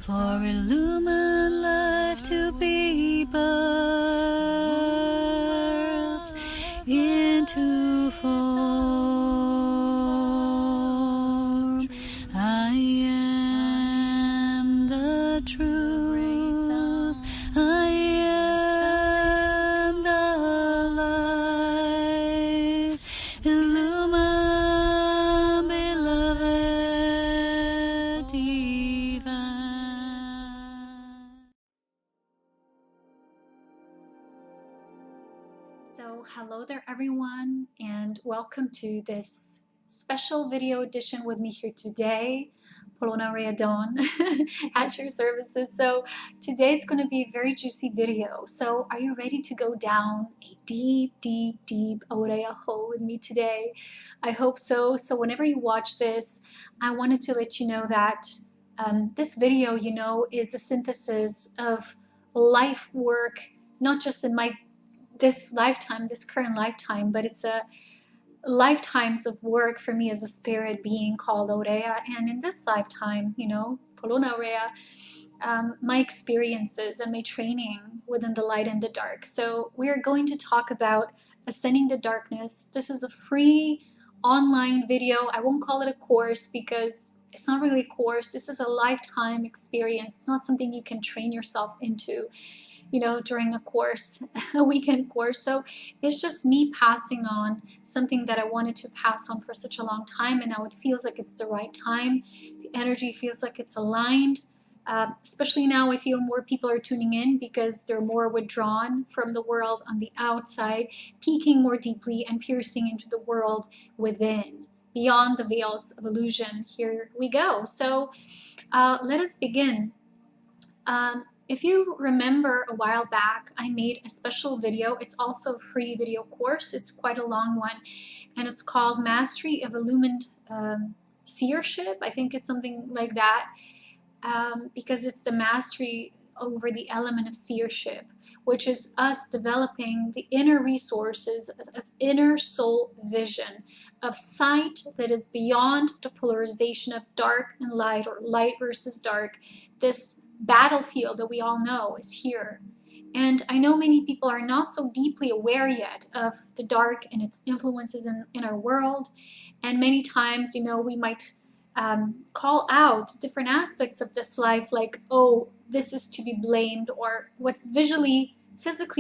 for illumined life to be birthed into form. I am the truth. I am the light. Illumine, beloved divine. So hello there everyone, and welcome to this special video edition with me here today, Polona at your services. So today's going to be a very juicy video. So are you ready to go down a deep Aurea hole with me today? I hope so. So whenever you watch this, I wanted to let you know that this video, is a synthesis of life work, not just in this current lifetime, but it's a lifetimes of work for me as a spirit being called Aurea. And in this lifetime, Polona Aurea, my experiences and my training within the light and the dark. So we're going to talk about ascending the darkness. This is a free online video. I won't call it a course because it's not really a course. This is a lifetime experience. It's not something you can train yourself into, during a course, a weekend course. So it's just me passing on something that I wanted to pass on for such a long time, and now it feels like it's the right time. The energy feels like it's aligned. Especially now, I feel more people are tuning in because they're more withdrawn from the world on the outside, peeking more deeply and piercing into the world within, beyond the veils of illusion. Here we go. So let us begin. If you remember a while back, I made a special video. It's also a free video course. It's quite a long one, and it's called Mastery of Illumined Seership. I think it's something like that, because it's the mastery over the element of seership, which is us developing the inner resources of inner soul vision, of sight that is beyond the polarization of dark and light, or light versus dark. This battlefield that we all know is here. And I know many people are not so deeply aware yet of the dark and its influences in our world. And many times, we might call out different aspects of this life, like, oh, this is to be blamed, or what's physically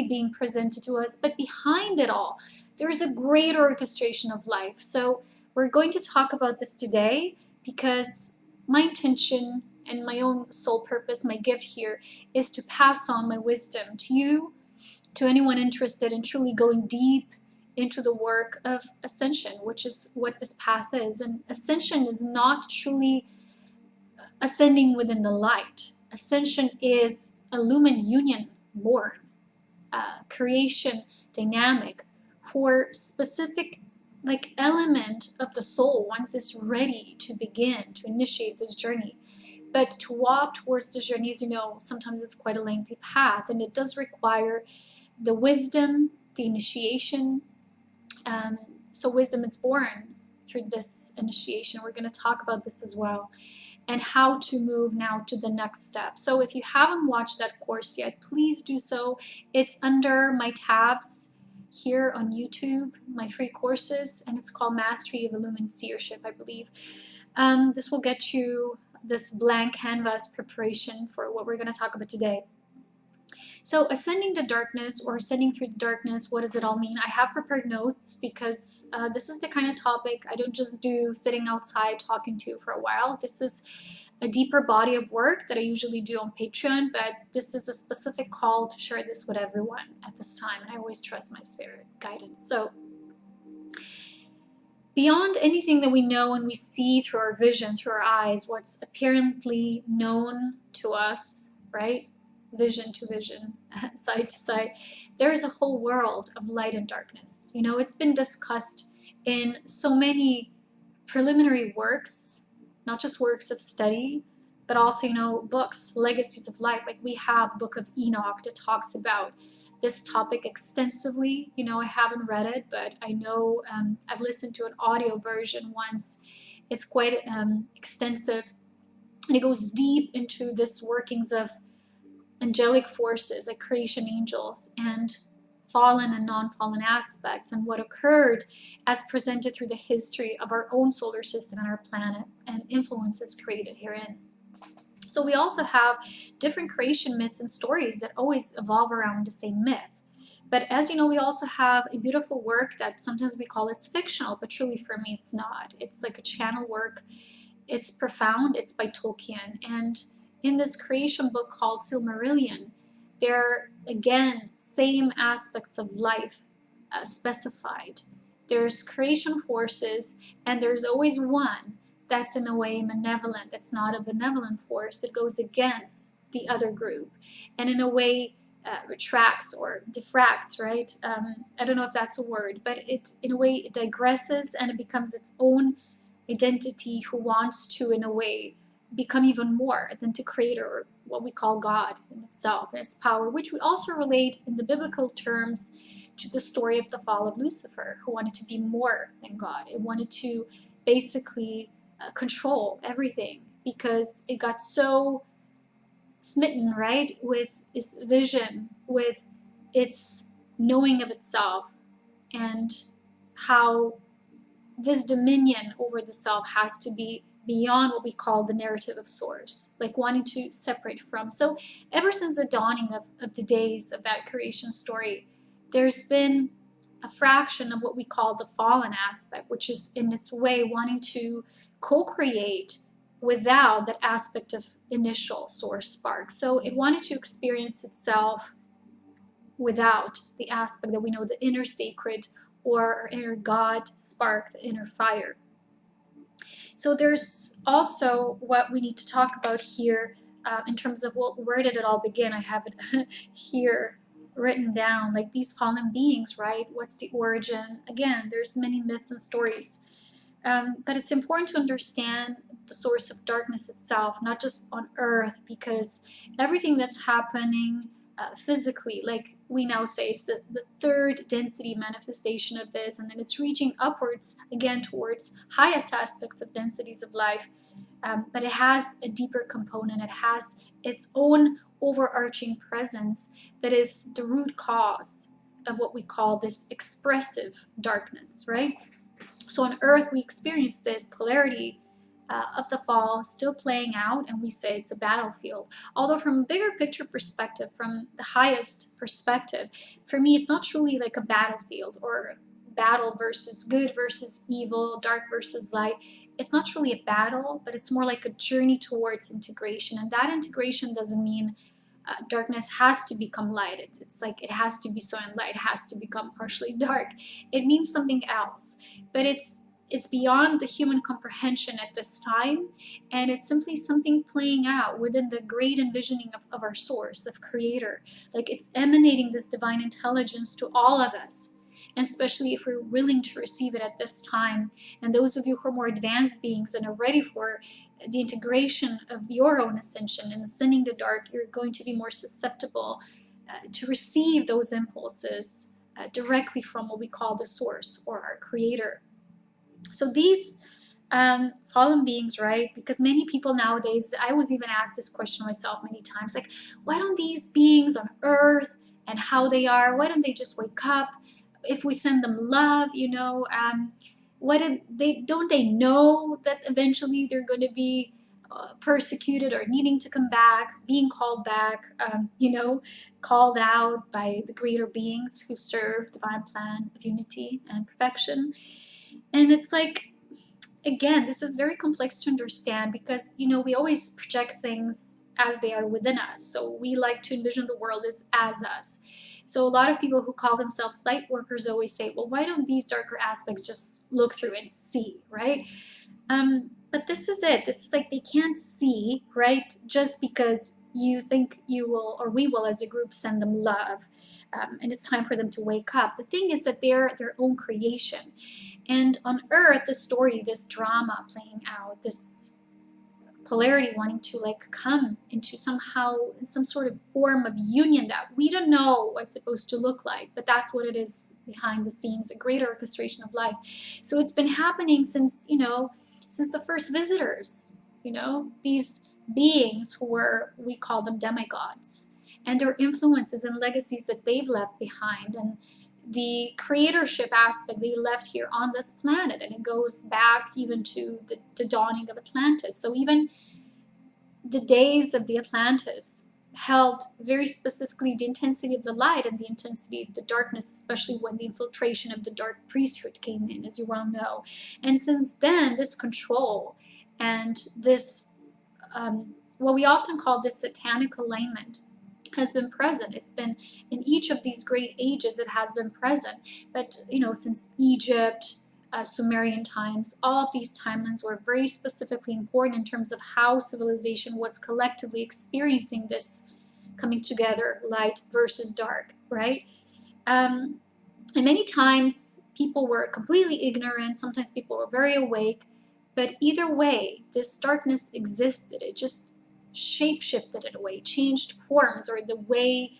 being presented to us. But behind it all, there is a great orchestration of life. So we're going to talk about this today because my intention and my own soul purpose, my gift here, is to pass on my wisdom to you, to anyone interested in truly going deep into the work of ascension, which is what this path is. And ascension is not truly ascending within the light. Ascension is a lumen union born, creation dynamic for specific element of the soul once it's ready to begin to initiate this journey. But to walk towards the journey, as you know, sometimes it's quite a lengthy path, and it does require the wisdom, the initiation. So wisdom is born through this initiation. We're going to talk about this as well, and how to move now to the next step. So if you haven't watched that course yet, please do so. It's under my tabs here on YouTube, my free courses, and it's called Mastery of Illumined Seership, I believe. This will get you this blank canvas preparation for what we're going to talk about today. So ascending the darkness, or ascending through the darkness, what does it all mean? I have prepared notes because this is the kind of topic I don't just do sitting outside talking to you for a while. This is a deeper body of work that I usually do on Patreon, but this is a specific call to share this with everyone at this time, and I always trust my spirit guidance. So beyond anything that we know and we see through our vision, through our eyes, what's apparently known to us, right? Vision to vision, side to side, there's a whole world of light and darkness. It's been discussed in so many preliminary works, not just works of study, but also, books, legacies of life. Like we have Book of Enoch that talks about this topic extensively. I haven't read it, but I know I've listened to an audio version once. It's quite extensive. And it goes deep into this workings of angelic forces like creation angels and fallen and non-fallen aspects, and what occurred as presented through the history of our own solar system and our planet and influences created herein. So we also have different creation myths and stories that always evolve around the same myth. But as you know, we also have a beautiful work that sometimes we call it's fictional, but truly for me it's not. It's like a channel work. It's profound. It's by Tolkien. And in this creation book called Silmarillion, there are, again, same aspects of life specified. There's creation forces, and there's always one that's in a way malevolent, that's not a benevolent force, that goes against the other group, and in a way retracts or diffracts, right? I don't know if that's a word, but it, in a way, it digresses and it becomes its own identity who wants to, in a way, become even more than the creator, or what we call God in itself and its power, which we also relate in the biblical terms to the story of the fall of Lucifer, who wanted to be more than God. It wanted to basically control everything because it got so smitten, right, with its vision, with its knowing of itself, and how this dominion over the self has to be beyond what we call the narrative of source, like wanting to separate from. So ever since the dawning of the days of that creation story, there's been a fraction of what we call the fallen aspect, which is in its way wanting to co-create without that aspect of initial source spark. So it wanted to experience itself without the aspect that we know, the inner sacred or our inner God spark, the inner fire. So there's also what we need to talk about here in terms of, well, where did it all begin? I have it here written down, like these fallen beings, right? What's the origin? Again, there's many myths and stories. But it's important to understand the source of darkness itself, not just on Earth, because everything that's happening physically, like we now say, it's the third density manifestation of this, and then it's reaching upwards again towards highest aspects of densities of life. But it has a deeper component. It has its own overarching presence that is the root cause of what we call this expressive darkness, right? So on Earth, we experience this polarity of the fall still playing out, and we say it's a battlefield. Although from a bigger picture perspective, from the highest perspective, for me, it's not truly like a battlefield or battle versus good versus evil, dark versus light. It's not truly a battle, but it's more like a journey towards integration. And that integration doesn't mean darkness has to become light. It's like it has to be so in light, it has to become partially dark. It means something else, but it's beyond the human comprehension at this time, and it's simply something playing out within the great envisioning of our source, of creator. Like it's emanating this divine intelligence to all of us, and especially if we're willing to receive it at this time. And those of you who are more advanced beings and are ready for the integration of your own ascension and ascending the dark, you're going to be more susceptible to receive those impulses directly from what we call the source or our creator. So these fallen beings, right? Because many people nowadays, I was even asked this question myself many times, like, why don't these beings on Earth and how they are, why don't they just wake up? If we send them love, don't they know that eventually they're going to be persecuted or needing to come back, being called back, called out by the greater beings who serve divine plan of unity and perfection? And it's like, again, this is very complex to understand because, we always project things as they are within us. So we like to envision the world as us. So a lot of people who call themselves light workers always say, well, why don't these darker aspects just look through and see, right? But this is it. This is like they can't see, right? Just because you think you will, or we will as a group, send them love. And it's time for them to wake up. The thing is that they're their own creation. And on Earth, the story, this drama playing out, this polarity wanting to come into somehow some sort of form of union that we don't know what's supposed to look like, but that's what it is behind the scenes, a greater orchestration of life. So it's been happening since the first visitors, these beings who were, we call them demigods, and their influences and legacies that they've left behind, and the creatorship aspect they left here on this planet. And it goes back even to the dawning of Atlantis. So even the days of the Atlantis held very specifically the intensity of the light and the intensity of the darkness, especially when the infiltration of the dark priesthood came in, as you well know. And since then, this control and this, what we often call this satanic alignment, has been present. It's been in each of these great ages, it has been present. But, you know, since Egypt, Sumerian times, all of these timelines were very specifically important in terms of how civilization was collectively experiencing this coming together, light versus dark, right? And many times people were completely ignorant, sometimes people were very awake, but either way, this darkness existed. It just shape-shifted in a way, changed forms, or the way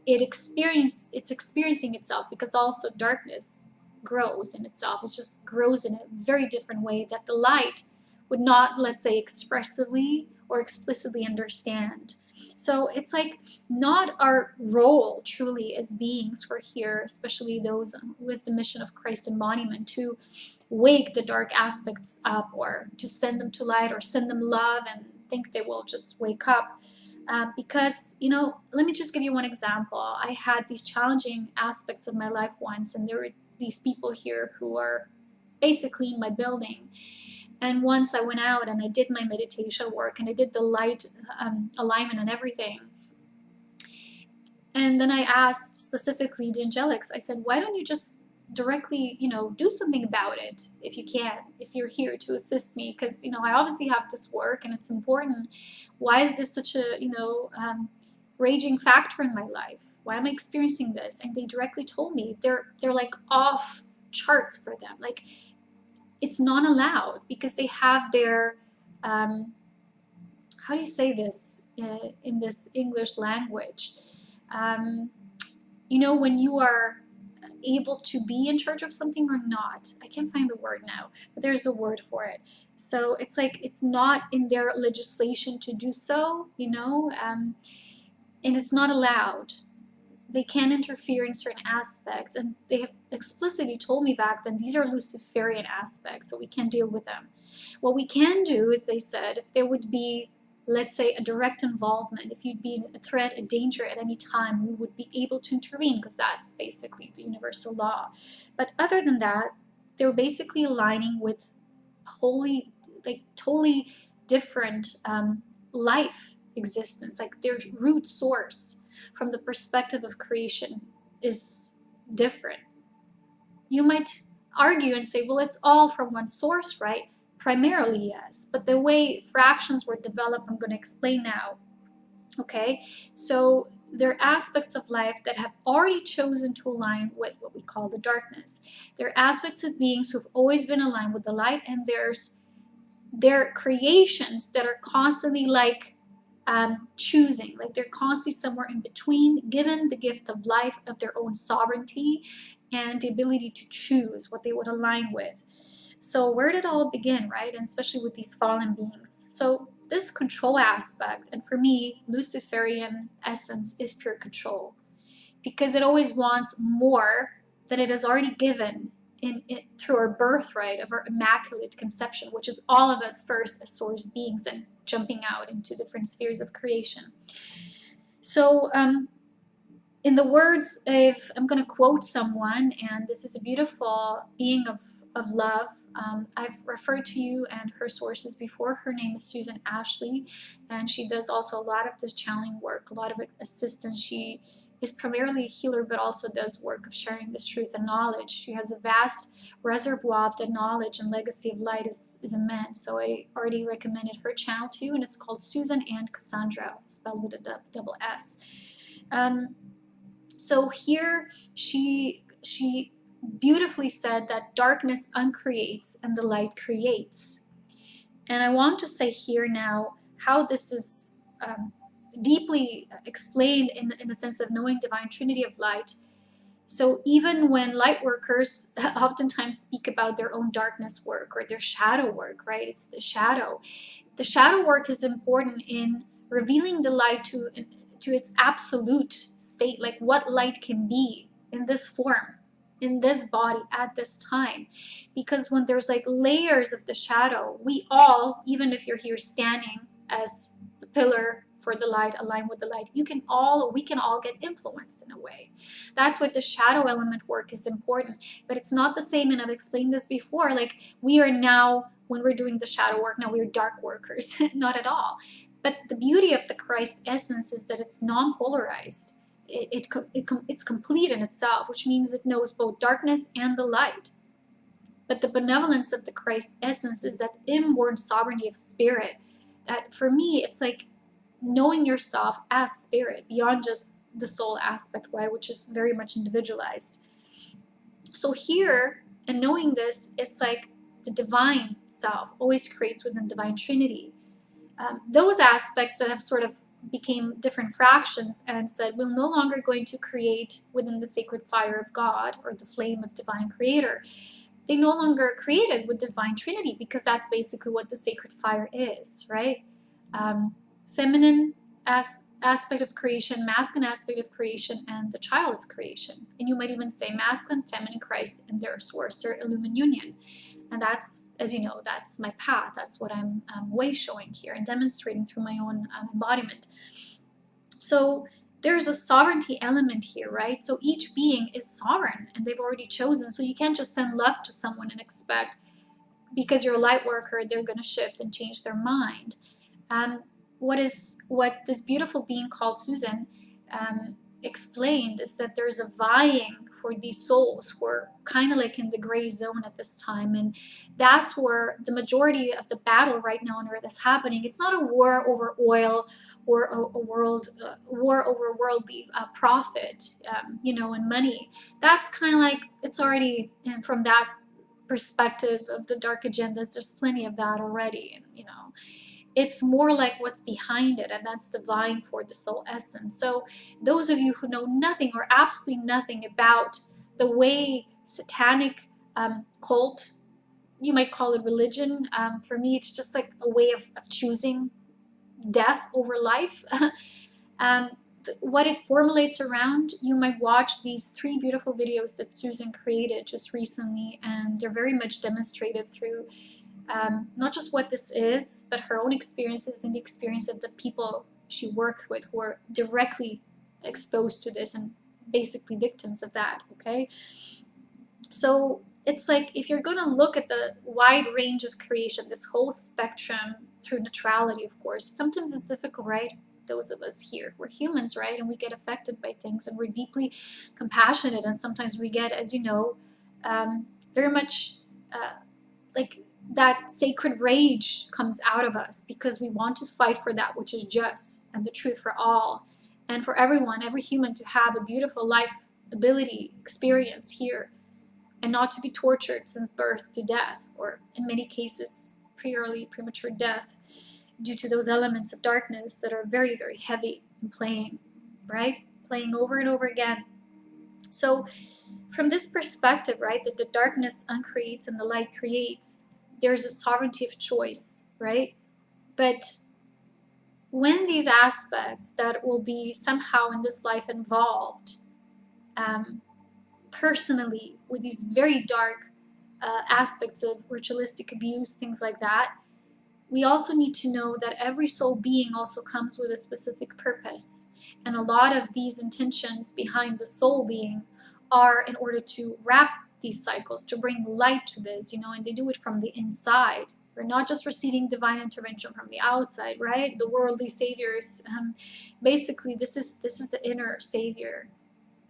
it's experiencing itself, because also darkness grows in itself. It just grows in a very different way that the light would not, let's say, expressively or explicitly understand. So it's like not our role truly as beings who are here, especially those with the mission of Christ embodiment, to wake the dark aspects up or to send them to light or send them love and think they will just wake up. Because, you know, let me just give you one example. I had these challenging aspects of my life once, and there were these people here who are basically in my building. And once I went out and I did my meditation work and I did the light alignment and everything. And then I asked specifically the angelics, I said, why don't you just directly, you know, do something about it if you can, if you're here to assist me? Because, you know, I obviously have this work and it's important. Why is this such a, you know, raging factor in my life? Why am I experiencing this? And they directly told me they're like off charts for them. Like, it's not allowed because they have their, how do you say this in this English language? You know, when you are able to be in charge of something or not. I can't find the word now, but there's a word for it. So it's like it's not in their legislation to do so, you know, and it's not allowed. They can interfere in certain aspects, and they have explicitly told me back then these are Luciferian aspects, so we can't deal with them. What we can do is, they said, if there would be, let's say, a direct involvement, if you'd be a threat, a danger at any time, we would be able to intervene, because that's basically the universal law. But other than that, they were basically aligning with wholly, like totally different life existence, like their root source from the perspective of creation is different. You might argue and say, well, it's all from one source, right? Primarily, yes, but the way fractions were developed, I'm going to explain now. Okay, so there are aspects of life that have already chosen to align with what we call the darkness. There are aspects of beings who've always been aligned with the light, and there's their creations that are constantly like choosing, like they're constantly somewhere in between, given the gift of life, of their own sovereignty, and the ability to choose what they would align with. So where did it all begin, right? And especially with these fallen beings. So this control aspect, and for me, Luciferian essence is pure control, because it always wants more than it has already given through our birthright of our immaculate conception, which is all of us first as source beings and jumping out into different spheres of creation. So in the words of, I'm going to quote someone, and this is a beautiful being of love. I've referred to you and her sources before. Her name is Susan Ashley, and she does also a lot of this channeling work, a lot of assistance. She is primarily a healer, but also does work of sharing this truth and knowledge. She has a vast reservoir of the knowledge, and legacy of light is immense. So I already recommended her channel to you, and it's called Susan and Cassandra, spelled with a double S. So here she beautifully said that darkness uncreates and the light creates. And I want to say here now how this is deeply explained in the sense of knowing divine trinity of light. So even when light workers oftentimes speak about their own darkness work or their shadow work, right? It's the shadow. The shadow work is important in revealing the light to its absolute state, like what light can be in this form, in this body at this time. Because when there's like layers of the shadow, we all, even if you're here standing as the pillar for the light, aligned with the light, we can all get influenced in a way. That's what the shadow element work is important. But it's not the same, and I've explained this before, like we are now, when we're doing the shadow work, now we're dark workers. Not at all. But the beauty of the Christ essence is that it's non-polarized. It's complete in itself, which means it knows both darkness and the light. But the benevolence of the Christ essence is that inborn sovereignty of spirit. That for me, it's like knowing yourself as spirit beyond just the soul aspect, right, which is very much individualized. So here, and knowing this, it's like the divine self always creates within divine trinity. Those aspects that have sort of became different fractions and said we're no longer going to create within the sacred fire of God or the flame of divine creator. They no longer created with divine trinity, because that's basically what the sacred fire is, right? Feminine aspect of creation, masculine aspect of creation, and the child of creation. And you might even say masculine, feminine, Christ, and their source, their illumined union. And that's, as you know, that's my path. That's what I'm way showing here and demonstrating through my own embodiment. So there's a sovereignty element here, right? So each being is sovereign and they've already chosen. So you can't just send love to someone and expect, because you're a light worker, they're going to shift and change their mind. What this beautiful being called Susan explained is that there's a vying for these souls who are kind of like in the gray zone at this time, and that's where the majority of the battle right now on Earth is happening. It's not a war over oil or a war over worldly profit, and money. That's kind of like, it's already, and from that perspective of the dark agendas, there's plenty of that already, and it's more like what's behind it, and that's the vying for the soul essence. So those of you who know nothing or absolutely nothing about the way satanic cult, you might call it religion, for me it's just like a way of choosing death over life. What it formulates around, you might watch these 3 beautiful videos that Susan created just recently, and they're very much demonstrative through not just what this is, but her own experiences and the experience of the people she worked with who are directly exposed to this and basically victims of that, okay? So it's like, if you're going to look at the wide range of creation, this whole spectrum through neutrality, of course, sometimes it's difficult, right? Those of us here, we're humans, right? And we get affected by things, and we're deeply compassionate, and sometimes we get, as you know, very much like that sacred rage comes out of us because we want to fight for that which is just and the truth for all, and for everyone, every human, to have a beautiful life, ability, experience here, and not to be tortured since birth to death, or in many cases pre-early premature death, due to those elements of darkness that are very, very heavy and playing over and over again. So from this perspective, right, that the darkness uncreates and the light creates, there's a sovereignty of choice, right? But when these aspects that will be somehow in this life involved personally with these very dark aspects of ritualistic abuse, things like that, we also need to know that every soul being also comes with a specific purpose. And a lot of these intentions behind the soul being are in order to wrap these cycles, to bring light to this, and they do it from the inside. We're not just receiving divine intervention from the outside, right? The worldly saviors. Basically, this is the inner savior,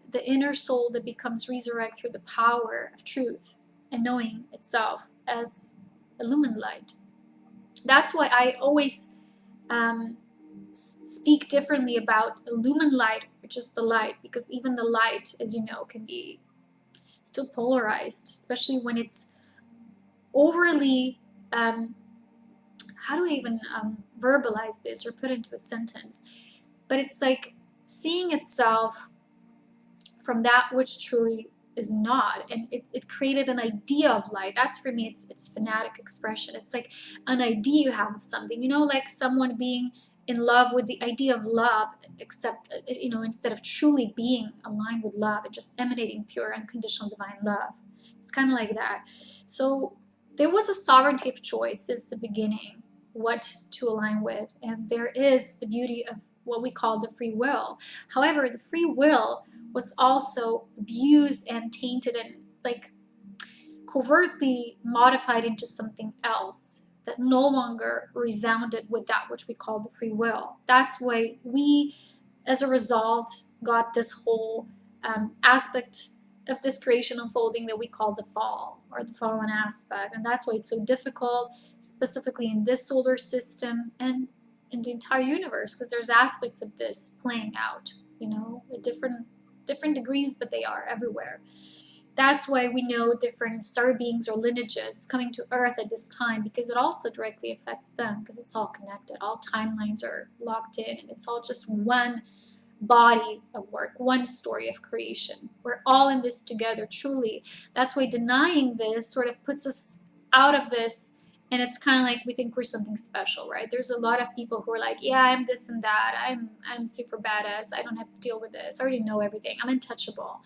the inner soul that becomes resurrected through the power of truth and knowing itself as illumined light. That's why I always speak differently about illumined light, which is the light, because even the light, as you know, can be still polarized, especially when it's overly, how do I even verbalize this or put into a sentence? But it's like seeing itself from that which truly is not. And it created an idea of light. That's, for me, it's fanatic expression. It's like an idea you have of something, you know, like someone being in love with the idea of love, except, you know, instead of truly being aligned with love and just emanating pure unconditional divine love. It's kind of like that. So there was a sovereignty of choice since the beginning, what to align with, and there is the beauty of what we call the free will. However, the free will was also abused and tainted and like covertly modified into something else that no longer resounded with that which we call the free will. That's why we, as a result, got this whole aspect of this creation unfolding that we call the fall, or the fallen aspect. And that's why it's so difficult, specifically in this solar system and in the entire universe, because there's aspects of this playing out, you know, at different degrees, but they are everywhere. That's why we know different star beings or lineages coming to Earth at this time, because it also directly affects them, because it's all connected. All timelines are locked in, and it's all just one body of work, one story of creation. We're all in this together, truly. That's why denying this sort of puts us out of this, and it's kind of like we think we're something special, right? There's a lot of people who are like, yeah, I'm this and that. I'm super badass. I don't have to deal with this. I already know everything. I'm untouchable.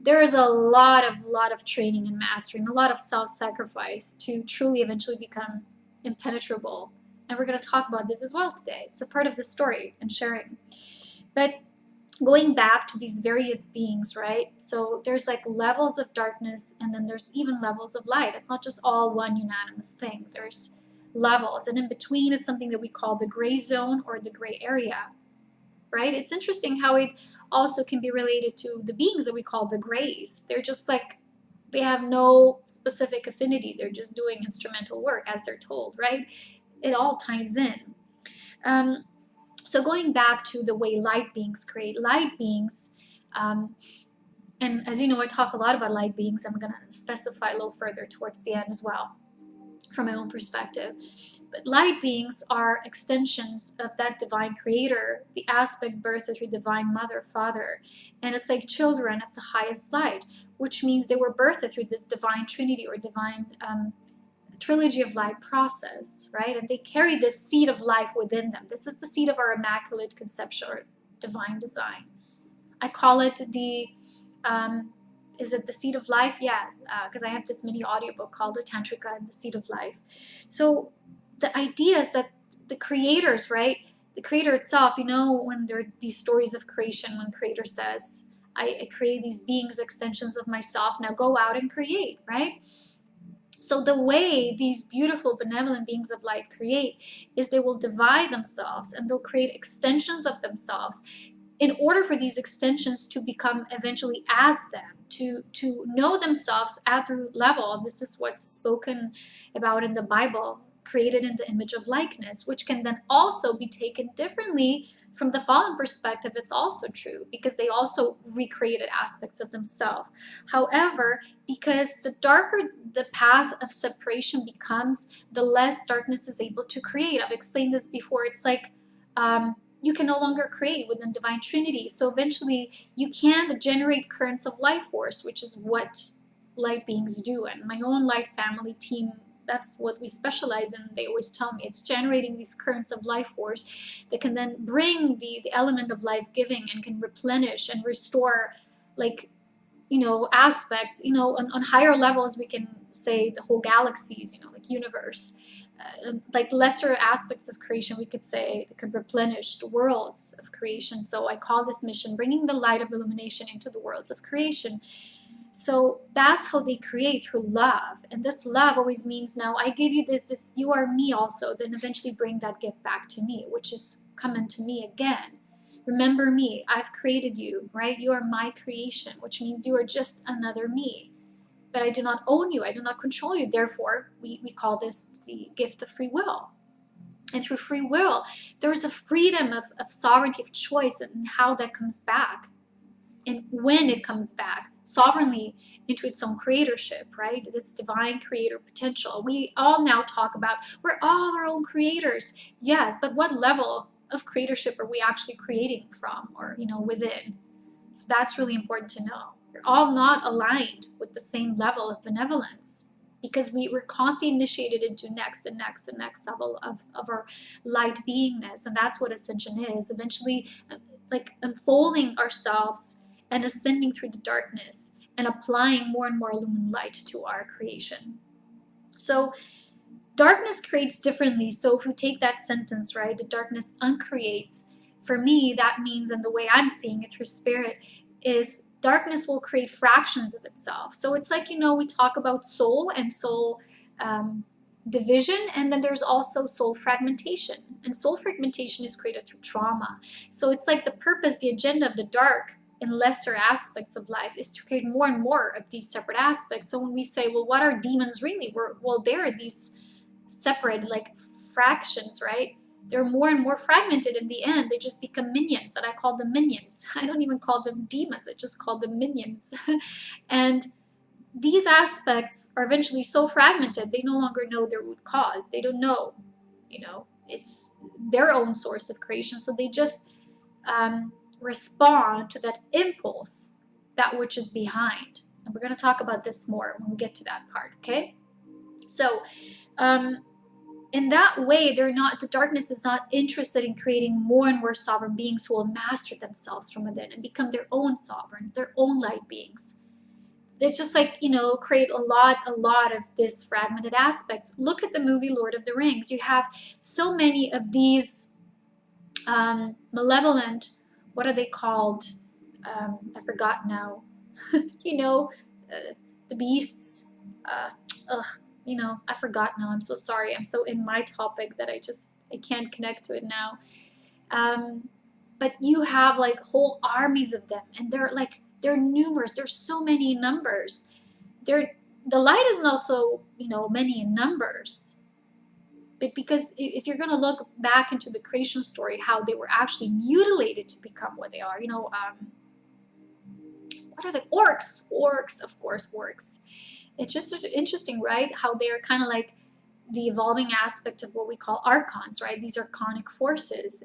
There is a lot of training and mastering, a lot of self-sacrifice to truly eventually become impenetrable. And we're going to talk about this as well today. It's a part of the story and sharing. But going back to these various beings, right? So there's like levels of darkness, and then there's even levels of light. It's not just all one unanimous thing. There's levels. And in between is something that we call the gray zone or the gray area, right? It's interesting how it also can be related to the beings that we call the grays. They're just like, they have no specific affinity. They're just doing instrumental work as they're told, right? It all ties in. So going back to the way light beings create, light beings, and as you know, I talk a lot about light beings. I'm going to specify a little further towards the end as well, from my own perspective. But light beings are extensions of that divine creator, the aspect birthed through divine mother, father. And it's like children of the highest light, which means they were birthed through this divine trinity or divine trilogy of light process, right? And they carry this seed of life within them. This is the seed of our immaculate conception or divine design. I call it the is it the Seed of Life? Yeah, because I have this mini audiobook called The Tantrika and the Seed of Life. So the idea is that the creators, right? The creator itself, you know, when there are these stories of creation, when creator says, I create these beings, extensions of myself, now go out and create, right? So the way these beautiful, benevolent beings of light create is they will divide themselves and they'll create extensions of themselves in order for these extensions to become eventually as them, to know themselves at the root level. This is what's spoken about in the Bible, created in the image of likeness, which can then also be taken differently from the fallen perspective. It's also true because they also recreated aspects of themselves. However, because the darker the path of separation becomes, the less darkness is able to create. I've explained this before. It's like you can no longer create within Divine Trinity. So eventually you can't generate currents of life force, which is what light beings do. And my own light family team, that's what we specialize in. They always tell me it's generating these currents of life force that can then bring the element of life giving and can replenish and restore, like, you know, aspects, you know, on higher levels, we can say the whole galaxies, you know, like universe. Like lesser aspects of creation, we could say, that could replenish the worlds of creation. So I call this mission bringing the light of illumination into the worlds of creation. So that's how they create, through love. And this love always means, now I give you this, you are me also, then eventually bring that gift back to me, which is come into me again. Remember me, I've created you, right? You are my creation, which means you are just another me. But I do not own you, I do not control you. Therefore, we call this the gift of free will. And through free will, there is a freedom of sovereignty, of choice, and how that comes back. And when it comes back, sovereignly into its own creatorship, right? This divine creator potential. We all now talk about, we're all our own creators. Yes, but what level of creatorship are we actually creating from, or, you know, within? So that's really important to know. We're all not aligned with the same level of benevolence, because we're constantly initiated into next and next and next level of our light beingness. And that's what Ascension is, eventually like unfolding ourselves and ascending through the darkness and applying more and more illumined light to our creation. So darkness creates differently. So if we take that sentence, right, the darkness uncreates, for me, that means, and the way I'm seeing it through spirit, is darkness will create fractions of itself. So it's like, we talk about soul and soul division, and then there's also soul fragmentation. And soul fragmentation is created through trauma. So it's like the purpose, the agenda of the dark in lesser aspects of life is to create more and more of these separate aspects. So when we say, well, what are demons really? Well, they're these separate like fractions, right? They're more and more fragmented. In the end, they just become minions, that I call them minions. I don't even call them demons, I just call them minions. And these aspects are eventually so fragmented, they no longer know their root cause. They don't know, it's their own source of creation. So they just respond to that impulse, that which is behind. And we're going to talk about this more when we get to that part, okay? So in that way, the darkness is not interested in creating more and more sovereign beings who will master themselves from within and become their own sovereigns, their own light beings. They just create a lot of this fragmented aspects. Look at the movie Lord of the Rings. You have so many of these malevolent, what are they called? I forgot now. The beasts. I forgot now. I'm so sorry. I'm so in my topic that I can't connect to it now. But you have like whole armies of them, and they're numerous. There's so many numbers. The light is not so many in numbers, but because if you're going to look back into the creation story, how they were actually mutilated to become what they are. What are the orcs? Orcs, of course, orcs. It's just interesting, right? How they're kind of like the evolving aspect of what we call archons, right? These are archonic forces,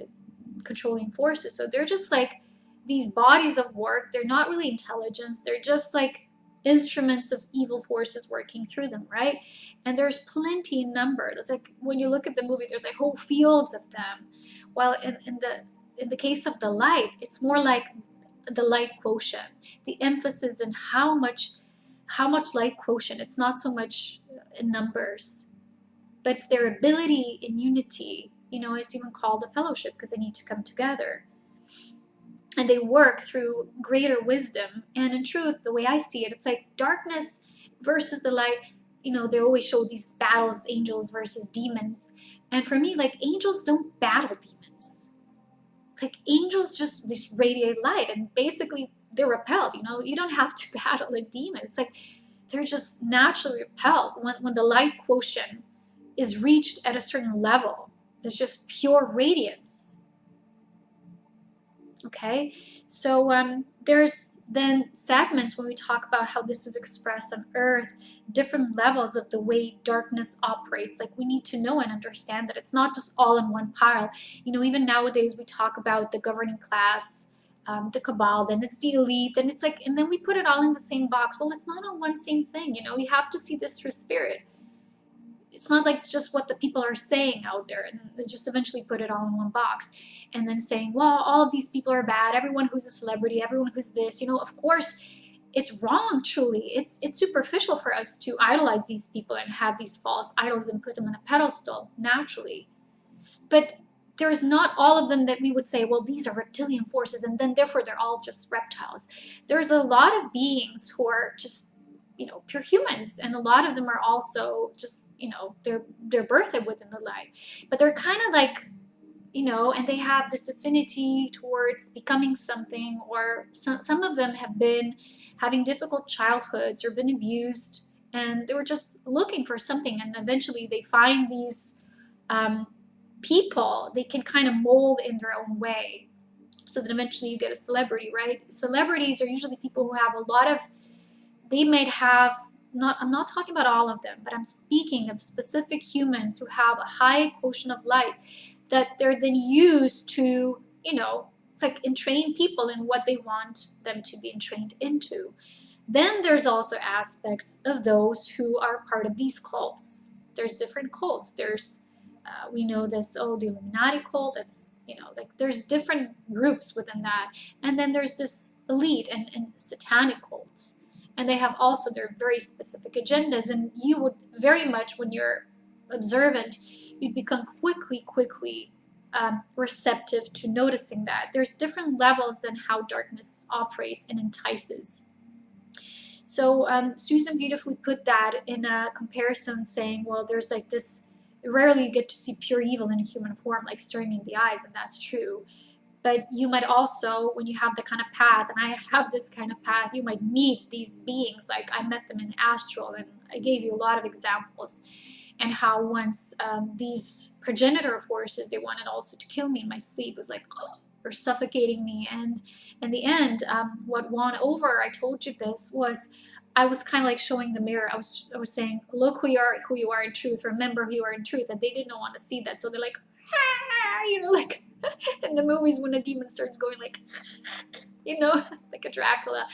controlling forces. So they're just like these bodies of work. They're not really intelligence. They're just like instruments of evil forces working through them, right? And there's plenty in number. It's like when you look at the movie, there's like whole fields of them. While in the case of the light, it's more like the light quotient. The emphasis in how much light quotient. It's not so much in numbers, but it's their ability in unity. It's even called a fellowship because they need to come together. And they work through greater wisdom. And in truth, the way I see it, it's like darkness versus the light. They always show these battles, angels versus demons. And for me, like, angels don't battle demons. Like, angels just radiate light, and basically they're repelled. You don't have to battle a demon. It's like they're just naturally repelled when the light quotient is reached at a certain level. There's just pure radiance. Okay, so there's then segments when we talk about how this is expressed on Earth, different levels of the way darkness operates. Like, we need to know and understand that it's not just all in one pile. Even nowadays we talk about the governing class, the cabal, then it's the elite, and it's like, and then we put it all in the same box. Well, it's not all one same thing. You have to see this through spirit. It's not like just what the people are saying out there, and they just eventually put it all in one box, and then saying, well, all of these people are bad. Everyone who's a celebrity, everyone who's this, of course, it's wrong. Truly, it's superficial for us to idolize these people and have these false idols and put them on a pedestal naturally, but there's not all of them that we would say, well, these are reptilian forces, and then therefore they're all just reptiles. There's a lot of beings who are just pure humans, and a lot of them are also just they're birthed within the light, but they're kind of like and they have this affinity towards becoming something, or some of them have been having difficult childhoods or been abused, and they were just looking for something, and eventually they find these people they can kind of mold in their own way, so that eventually you get a celebrity, right? Celebrities are usually people who have a lot of, they might have, I'm not talking about all of them, but I'm speaking of specific humans who have a high quotient of light that they're then used to, it's like entrain people in what they want them to be entrained into. Then there's also aspects of those who are part of these cults. There's different cults. There's we know this, the Illuminati cult. That's, like there's different groups within that. And then there's this elite and satanic cults. And they have also their very specific agendas. And you would very much, when you're observant, you'd become quickly receptive to noticing that. There's different levels than how darkness operates and entices. So Susan beautifully put that in a comparison, saying, well, there's like this, rarely you get to see pure evil in a human form, like staring in the eyes, and that's true. But you might also, when you have the kind of path, and I have this kind of path, you might meet these beings. Like I met them in the astral, and I gave you a lot of examples, and how once these progenitor forces, they wanted also to kill me in my sleep. It was like, or suffocating me. And in the end, what won over, I told you this, was I was kind of like showing the mirror. I was saying, look who you are in truth. Remember who you are in truth. And they didn't want to see that. So they're like, like in the movies when a demon starts going like, like a Dracula.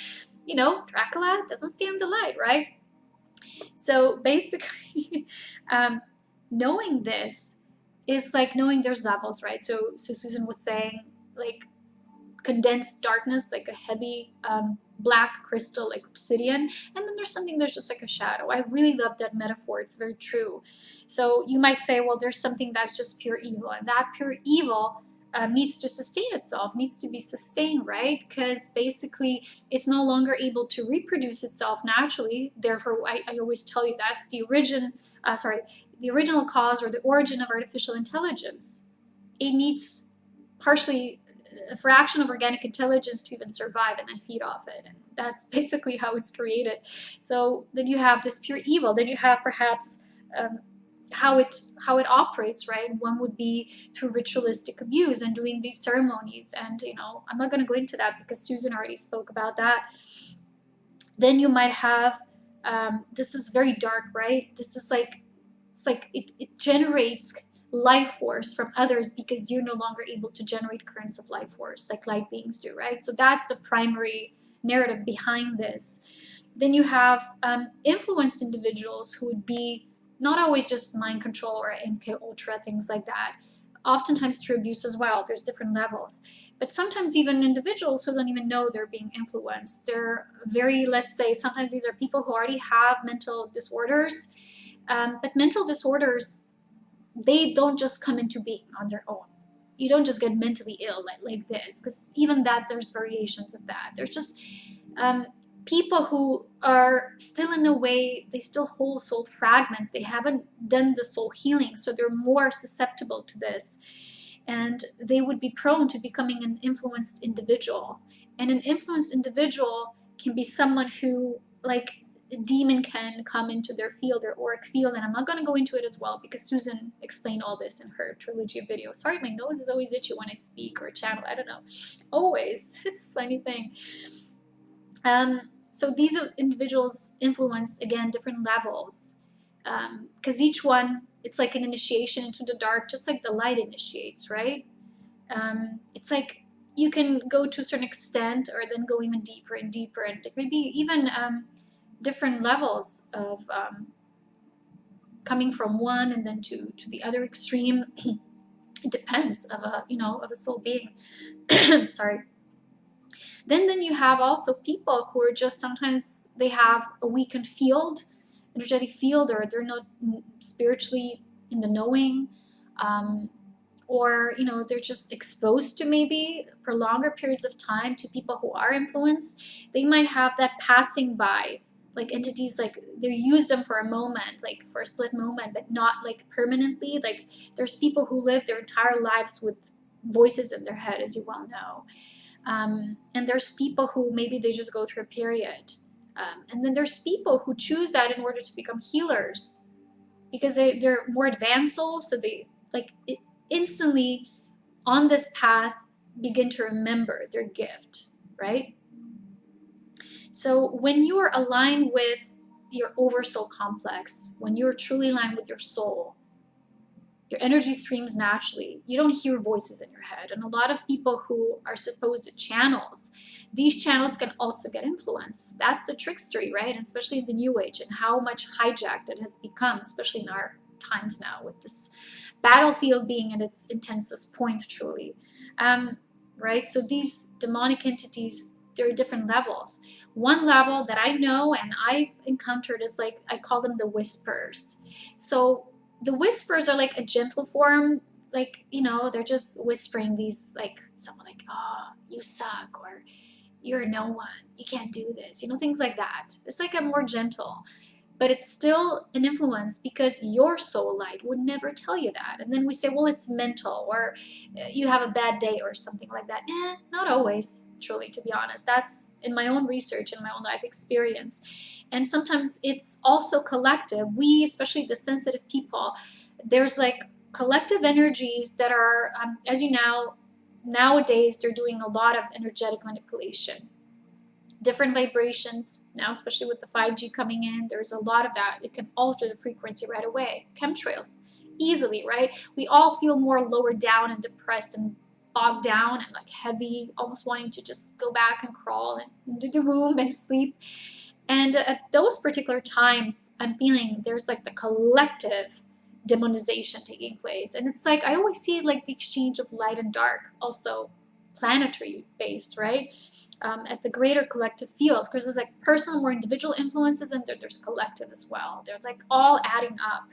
Dracula doesn't stand the light, right? So basically, knowing this is like knowing there's levels, right? So Susan was saying, like, condensed darkness, like a heavy black crystal, like obsidian, and then there's something that's just like a shadow. I really love that metaphor. It's very true. So you might say, well, there's something that's just pure evil, and that pure evil needs to sustain itself, needs to be sustained, right? Because basically it's no longer able to reproduce itself naturally. Therefore, I always tell you that's the original cause or the origin of artificial intelligence. It needs partially a fraction of organic intelligence to even survive and then feed off it. And that's basically how it's created. So then you have this pure evil. Then you have perhaps how it operates, right? One would be through ritualistic abuse and doing these ceremonies. And, I'm not going to go into that because Susan already spoke about that. Then you might have, this is very dark, right? This is like, it generates life force from others because you're no longer able to generate currents of life force like light beings do, right? So that's the primary narrative behind this. Then you have influenced individuals who would be not always just mind control or MK Ultra, things like that. Oftentimes through abuse as well. There's different levels. But sometimes even individuals who don't even know they're being influenced. They're very, let's say, sometimes these are people who already have mental disorders. But mental disorders, they don't just come into being on their own. You don't just get mentally ill like this, because even that, there's variations of that. There's just people who are still, in a way, they still hold soul fragments. They haven't done the soul healing, so they're more susceptible to this. And they would be prone to becoming an influenced individual. And an influenced individual can be someone who, like, a demon can come into their field, their auric field, and I'm not going to go into it as well because Susan explained all this in her trilogy of videos. Sorry, my nose is always itchy when I speak or channel. I don't know. Always. It's a funny thing. So these individuals influenced, again, different levels. Because each one, it's like an initiation into the dark, just like the light initiates, right? It's like you can go to a certain extent or then go even deeper and deeper. And there could be even different levels of coming from one and then to the other extreme. It depends of a soul being. Sorry. Then you have also people who are just, sometimes they have a weakened field, energetic field, or they're not spiritually in the knowing, or they're just exposed to maybe for longer periods of time to people who are influenced. They might have that passing by, like entities, like they use them for a moment, like for a split moment, but not like permanently. Like there's people who live their entire lives with voices in their head, as you well know. And there's people who maybe they just go through a period. And then there's people who choose that in order to become healers because they're more advanced souls. So they instantly on this path begin to remember their gift, right? So when you are aligned with your oversoul complex, when you're truly aligned with your soul, Your energy streams naturally. You don't hear voices in your head. And a lot of people who are supposed channels, these channels can also get influence. That's the trickstery, right? And especially in the new age, and how much hijacked it has become, especially in our times now, with this battlefield being at its intensest point, truly. Right? So these demonic entities, there are different levels. One level that I know and I've encountered is like, I call them the whispers. So the whispers are like a gentle form, like, you know, they're just whispering these, like, someone like, oh, you suck, or you're no one, you can't do this, you know, things like that. It's like a more gentle, but it's still an influence, because your soul light would never tell you that. And then we say, well, it's mental, or you have a bad day or something like that. Not always, truly, to be honest. That's in my own research and my own life experience. And sometimes it's also collective. We, especially the sensitive people, there's like collective energies that are, as you know, nowadays they're doing a lot of energetic manipulation, different vibrations now, especially with the 5G coming in. There's a lot of that. It can alter the frequency right away. Chemtrails, easily, right? We all feel more lower down and depressed and bogged down and like heavy, almost wanting to just go back and crawl into the room and sleep. And at those particular times, I'm feeling there's like the collective demonization taking place. And it's like, I always see it like the exchange of light and dark, also planetary based, right? At the greater collective field, because there's like personal, more individual influences, and there's collective as well. They're like all adding up.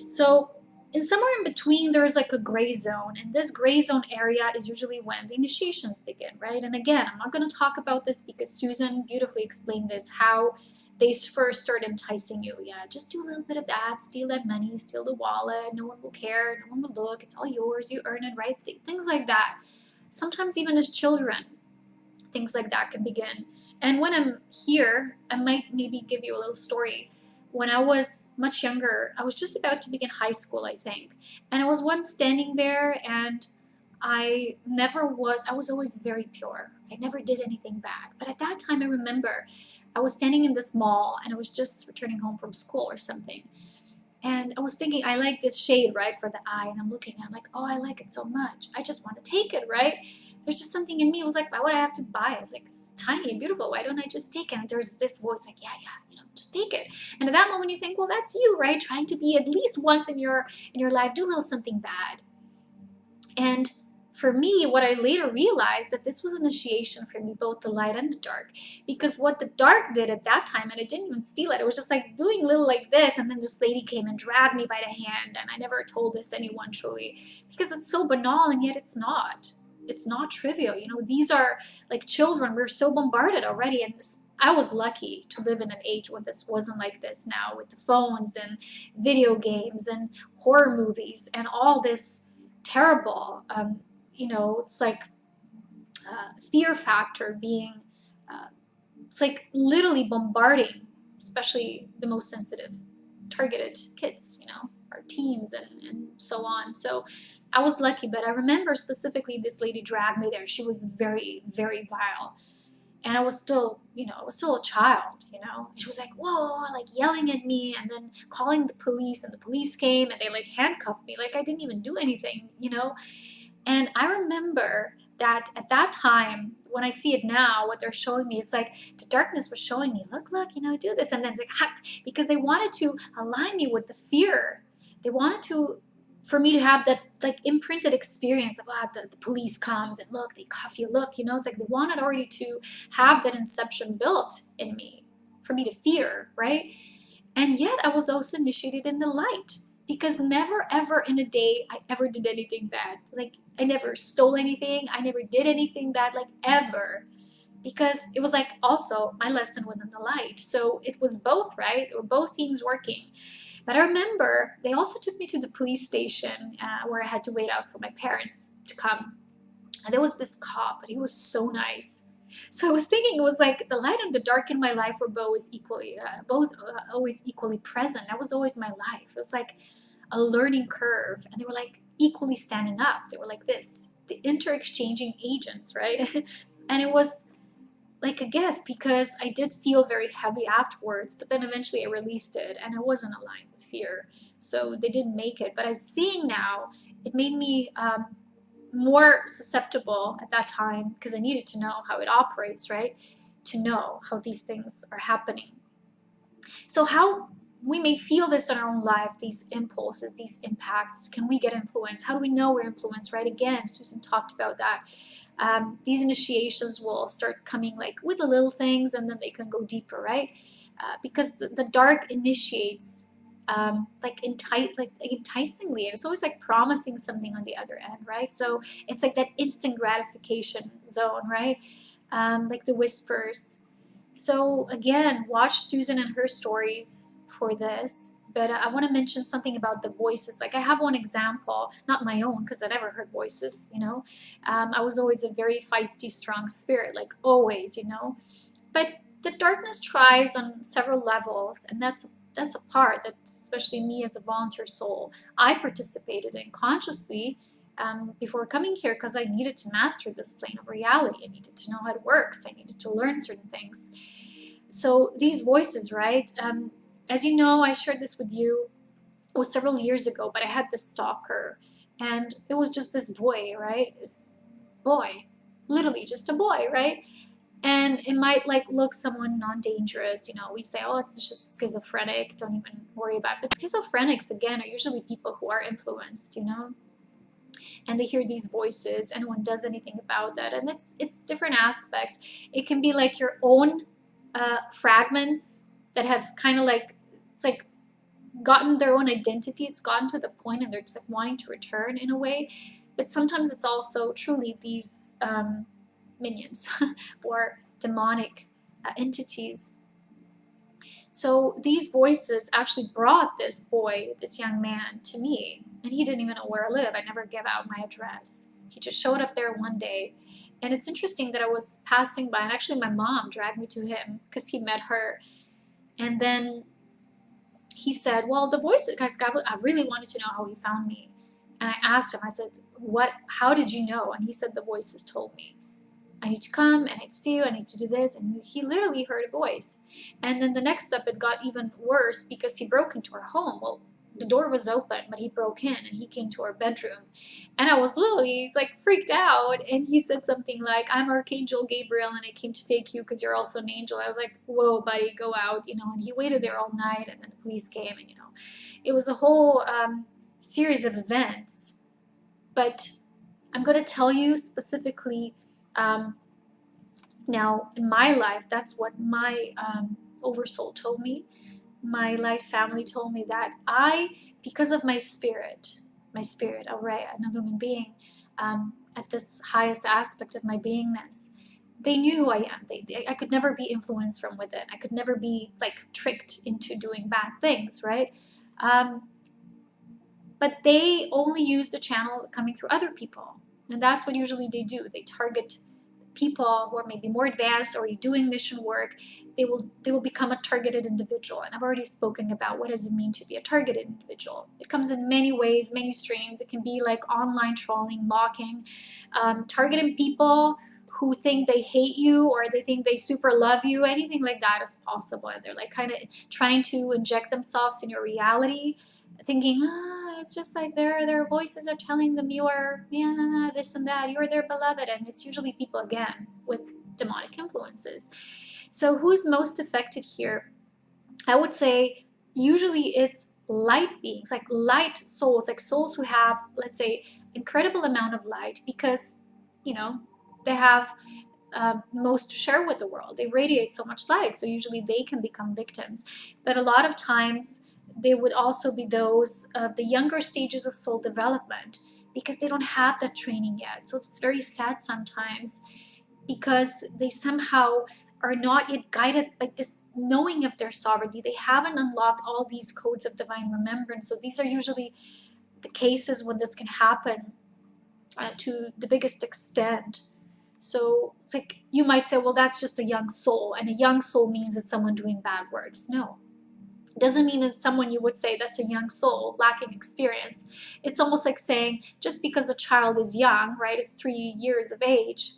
So in somewhere in between, there's like a gray zone, and this gray zone area is usually when the initiations begin, right? And again, I'm not going to talk about this because Susan beautifully explained this, how they first start enticing you. Yeah, just do a little bit of that, steal that money, steal the wallet, no one will care, no one will look, it's all yours, you earn it, right? Things like that. Sometimes even as children, things like that can begin. And when I'm here, I might maybe give you a little story. When I was much younger, I was just about to begin high school, I think. And I was once standing there, and I was always very pure. I never did anything bad. But at that time, I remember I was standing in this mall, and I was just returning home from school or something. And I was thinking, I like this shade, right, for the eye. And I'm looking, and I'm like, oh, I like it so much. I just want to take it, right? There's just something in me. It was like, why would I have to buy it? I was like, it's tiny and beautiful. Why don't I just take it? And there's this voice like, yeah, you know, just take it. And at that moment, you think, well, that's you, right? Trying to be at least once in your life, do a little something bad. And for me, what I later realized, that this was initiation for me, both the light and the dark. Because what the dark did at that time, and I didn't even steal it, it was just like doing little like this, and then this lady came and dragged me by the hand, and I never told this anyone, truly, because it's so banal, and yet it's not. It's not trivial. You know, these are like children. We're so bombarded already, and I was lucky to live in an age when this wasn't like this now, with the phones and video games and horror movies and all this terrible, you know, it's like fear factor being, it's like literally bombarding, especially the most sensitive, targeted kids, you know, our teens and so on. So I was lucky, but I remember specifically this lady dragged me there. She was very, very vile. And I was still, you know, I was still a child, you know. And she was like, whoa, like yelling at me, and then calling the police, and the police came and they like handcuffed me. Like I didn't even do anything, you know. And I remember that at that time, when I see it now, what they're showing me, it's like the darkness was showing me, look, you know, do this. And then it's like, ha, because they wanted to align me with the fear. They wanted to, for me to have that like imprinted experience of, the police comes and look, they cuff you, look, you know, it's like they wanted already to have that inception built in me for me to fear, right? And yet I was also initiated in the light, because never ever in a day I ever did anything bad. Like I never stole anything. I never did anything bad, like ever. Because it was like also my lesson within the light. So it was both, right? They were both teams working. But I remember they also took me to the police station where I had to wait out for my parents to come. And there was this cop, but he was so nice. So I was thinking, it was like the light and the dark in my life were both always equally present. That was always my life. It was like a learning curve, and they were like equally standing up. They were like this, the inter-exchanging agents, right? And it was like a gift, because I did feel very heavy afterwards, but then eventually I released it, and I wasn't aligned with fear. so they didn't make it. But I'm seeing now, it made me more susceptible at that time, because I needed to know how it operates, right? To know how these things are happening. So how we may feel this in our own life, these impulses, these impacts. Can we get influenced? How do we know we're influenced, right? Again, Susan talked about that. These initiations will start coming like with the little things, and then they can go deeper, right? Because the dark initiates like enticingly, and it's always like promising something on the other end, right? So it's like that instant gratification zone, right? Like the whispers. So again, watch Susan and her stories for this. But I want to mention something about the voices. Like I have one example, not my own, because I never heard voices, you know. I was always a very feisty, strong spirit, like always, you know. But the darkness tries on several levels, and that's a part that, especially me as a volunteer soul, I participated in consciously before coming here, because I needed to master this plane of reality. I needed to know how it works. I needed to learn certain things. So these voices, right? As you know, I shared this with you. It was several years ago, but I had this stalker, and it was just this boy, right? This boy, literally just a boy, right? And it might like look someone non-dangerous, you know, we say, oh, it's just schizophrenic, don't even worry about it. But schizophrenics, again, are usually people who are influenced, you know, and they hear these voices and no one does anything about that. And it's different aspects. It can be like your own fragments that have kind of like, it's like gotten their own identity. It's gotten to the point and they're just like wanting to return in a way. But sometimes it's also truly these minions or demonic entities. So these voices actually brought this boy, this young man, to me, and he didn't even know where I live. I never gave out my address. He just showed up there one day. And it's interesting that I was passing by, and actually my mom dragged me to him because he met her. And then he said, well, the voice, guys, I really wanted to know how he found me. And I asked him, I said, how did you know? And he said, the voices told me. I need to come, and I need to see you, I need to do this. And he literally heard a voice. And then the next step, it got even worse because he broke into our home. Well, the door was open, but he broke in and he came to our bedroom. And I was literally like freaked out. And he said something like, I'm Archangel Gabriel and I came to take you because you're also an angel. I was like, whoa, buddy, go out, you know. And he waited there all night, and then the police came, and, you know, it was a whole series of events. But I'm going to tell you specifically. Now, in my life, that's what my oversoul told me. My light family told me that because of my spirit, Aurea, an illumined being, at this highest aspect of my beingness, they knew who I am. I could never be influenced from within. I could never be like tricked into doing bad things, right? But they only use the channel coming through other people. And that's what usually they do. They target people who are maybe more advanced or doing mission work. They will become a targeted individual. And I've already spoken about what does it mean to be a targeted individual. It comes in many ways, many streams. It can be like online trolling, mocking, targeting people who think they hate you or they think they super love you. Anything like that is possible. And they're like kind of trying to inject themselves in your reality, thinking, it's just like their voices are telling them you are this and that, you are their beloved. And it's usually people, again, with demonic influences. So who's most affected here? I would say usually it's light beings, like light souls, like souls who have, let's say, incredible amount of light, because, you know, they have most to share with the world. They radiate so much light, so usually they can become victims. But a lot of times they would also be those of the younger stages of soul development, because they don't have that training yet. So it's very sad sometimes, because they somehow are not yet guided by this knowing of their sovereignty. They haven't unlocked all these codes of divine remembrance. So these are usually the cases when this can happen to the biggest extent. So it's like you might say, well, that's just a young soul, and a young soul means it's someone doing bad works. No. It doesn't mean that someone you would say that's a young soul lacking experience. It's almost like saying just because a child is young, right, it's 3 years of age,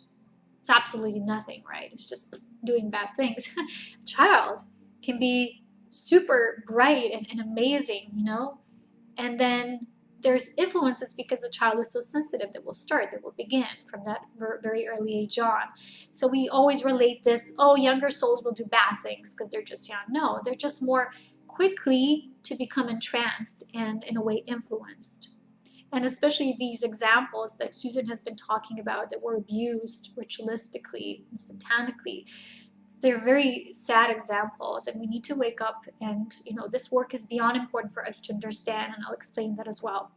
it's absolutely nothing, right? It's just doing bad things. A child can be super bright and amazing, you know, And then there's influences because the child is so sensitive that will begin from that very early age on. So we always relate this, oh, younger souls will do bad things because they're just young. No, they're just more quickly to become entranced and in a way influenced. And especially these examples that Susan has been talking about that were abused ritualistically and satanically, they're very sad examples, and we need to wake up. And this work is beyond important for us to understand, and I'll explain that as well.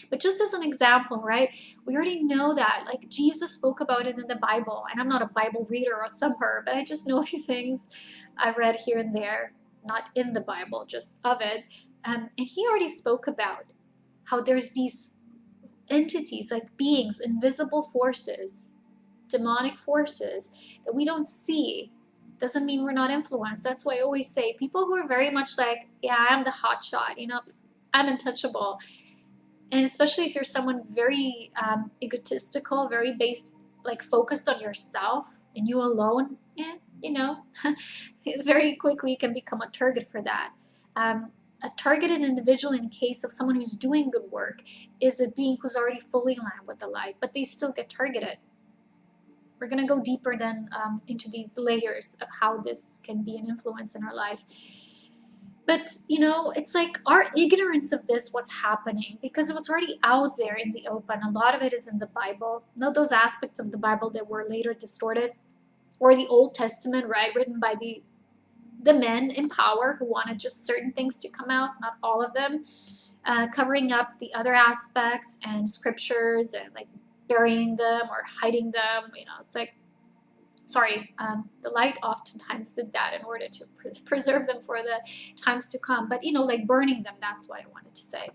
But just as an example, right, we already know that, like, Jesus spoke about it in the Bible, and I'm not a Bible reader or thumper, but I just know a few things I read here and there, not in the Bible, just of it. And he already spoke about how there's these entities, like beings, invisible forces, demonic forces that we don't see. Doesn't mean we're not influenced. That's why I always say people who are very much like, yeah, I'm the hot shot, I'm untouchable. And especially if you're someone very egotistical, very focused on yourself and you alone, very quickly you can become a target for that. A targeted individual, in case of someone who's doing good work, is a being who's already fully in line with the light, but they still get targeted. We're going to go deeper then into these layers of how this can be an influence in our life. But, it's like our ignorance of this, what's happening, because what's already out there in the open, a lot of it is in the Bible. Not those aspects of the Bible that were later distorted, or the Old Testament, right, written by the men in power who wanted just certain things to come out, not all of them, covering up the other aspects and scriptures and like burying them or hiding them. It's like, sorry, the light oftentimes did that in order to preserve them for the times to come. But, like burning them, that's what I wanted to say.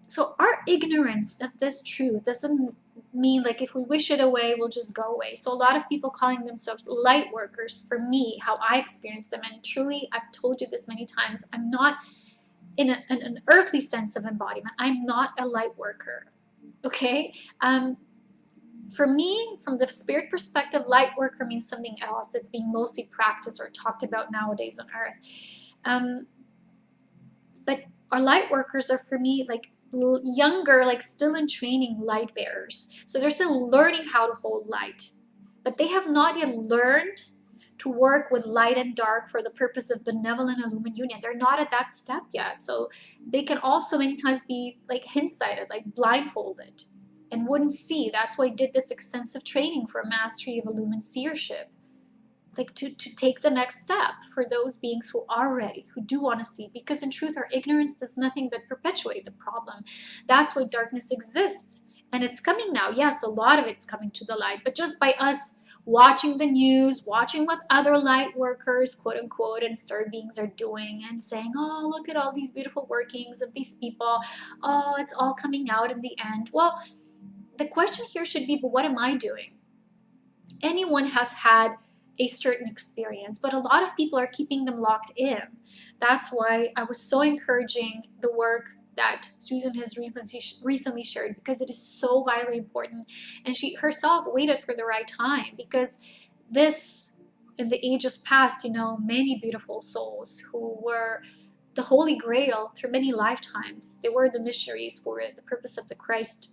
So our ignorance of this truth doesn't mean like if we wish it away, we'll just go away. So a lot of people calling themselves light workers, for me, how I experience them, and truly, I've told you this many times, I'm not in an earthly sense of embodiment. I'm not a light worker, okay? For me, from the spirit perspective, light worker means something else that's being mostly practiced or talked about nowadays on earth. But our light workers are, for me, like younger, like still in training light bearers. So they're still learning how to hold light, but they have not yet learned to work with light and dark for the purpose of benevolent illumined union. They're not at that step yet. So they can also many times be like hint-sighted, like blindfolded, and wouldn't see. That's why I did this extensive training for mastery of illumined seership. Like to take the next step for those beings who are ready, who do want to see. Because in truth, our ignorance does nothing but perpetuate the problem. That's why darkness exists. And it's coming now. Yes, a lot of it's coming to the light. But just by us watching the news, watching what other light workers, quote unquote, and star beings are doing and saying, oh, look at all these beautiful workings of these people. Oh, it's all coming out in the end. Well, the question here should be, but what am I doing? Anyone has had a certain experience, but a lot of people are keeping them locked in. That's why I was so encouraging the work that Susan has recently shared, because it is so vitally important. And she herself waited for the right time, because this, in the ages past, many beautiful souls who were the Holy Grail through many lifetimes, they were the missionaries for the purpose of the Christ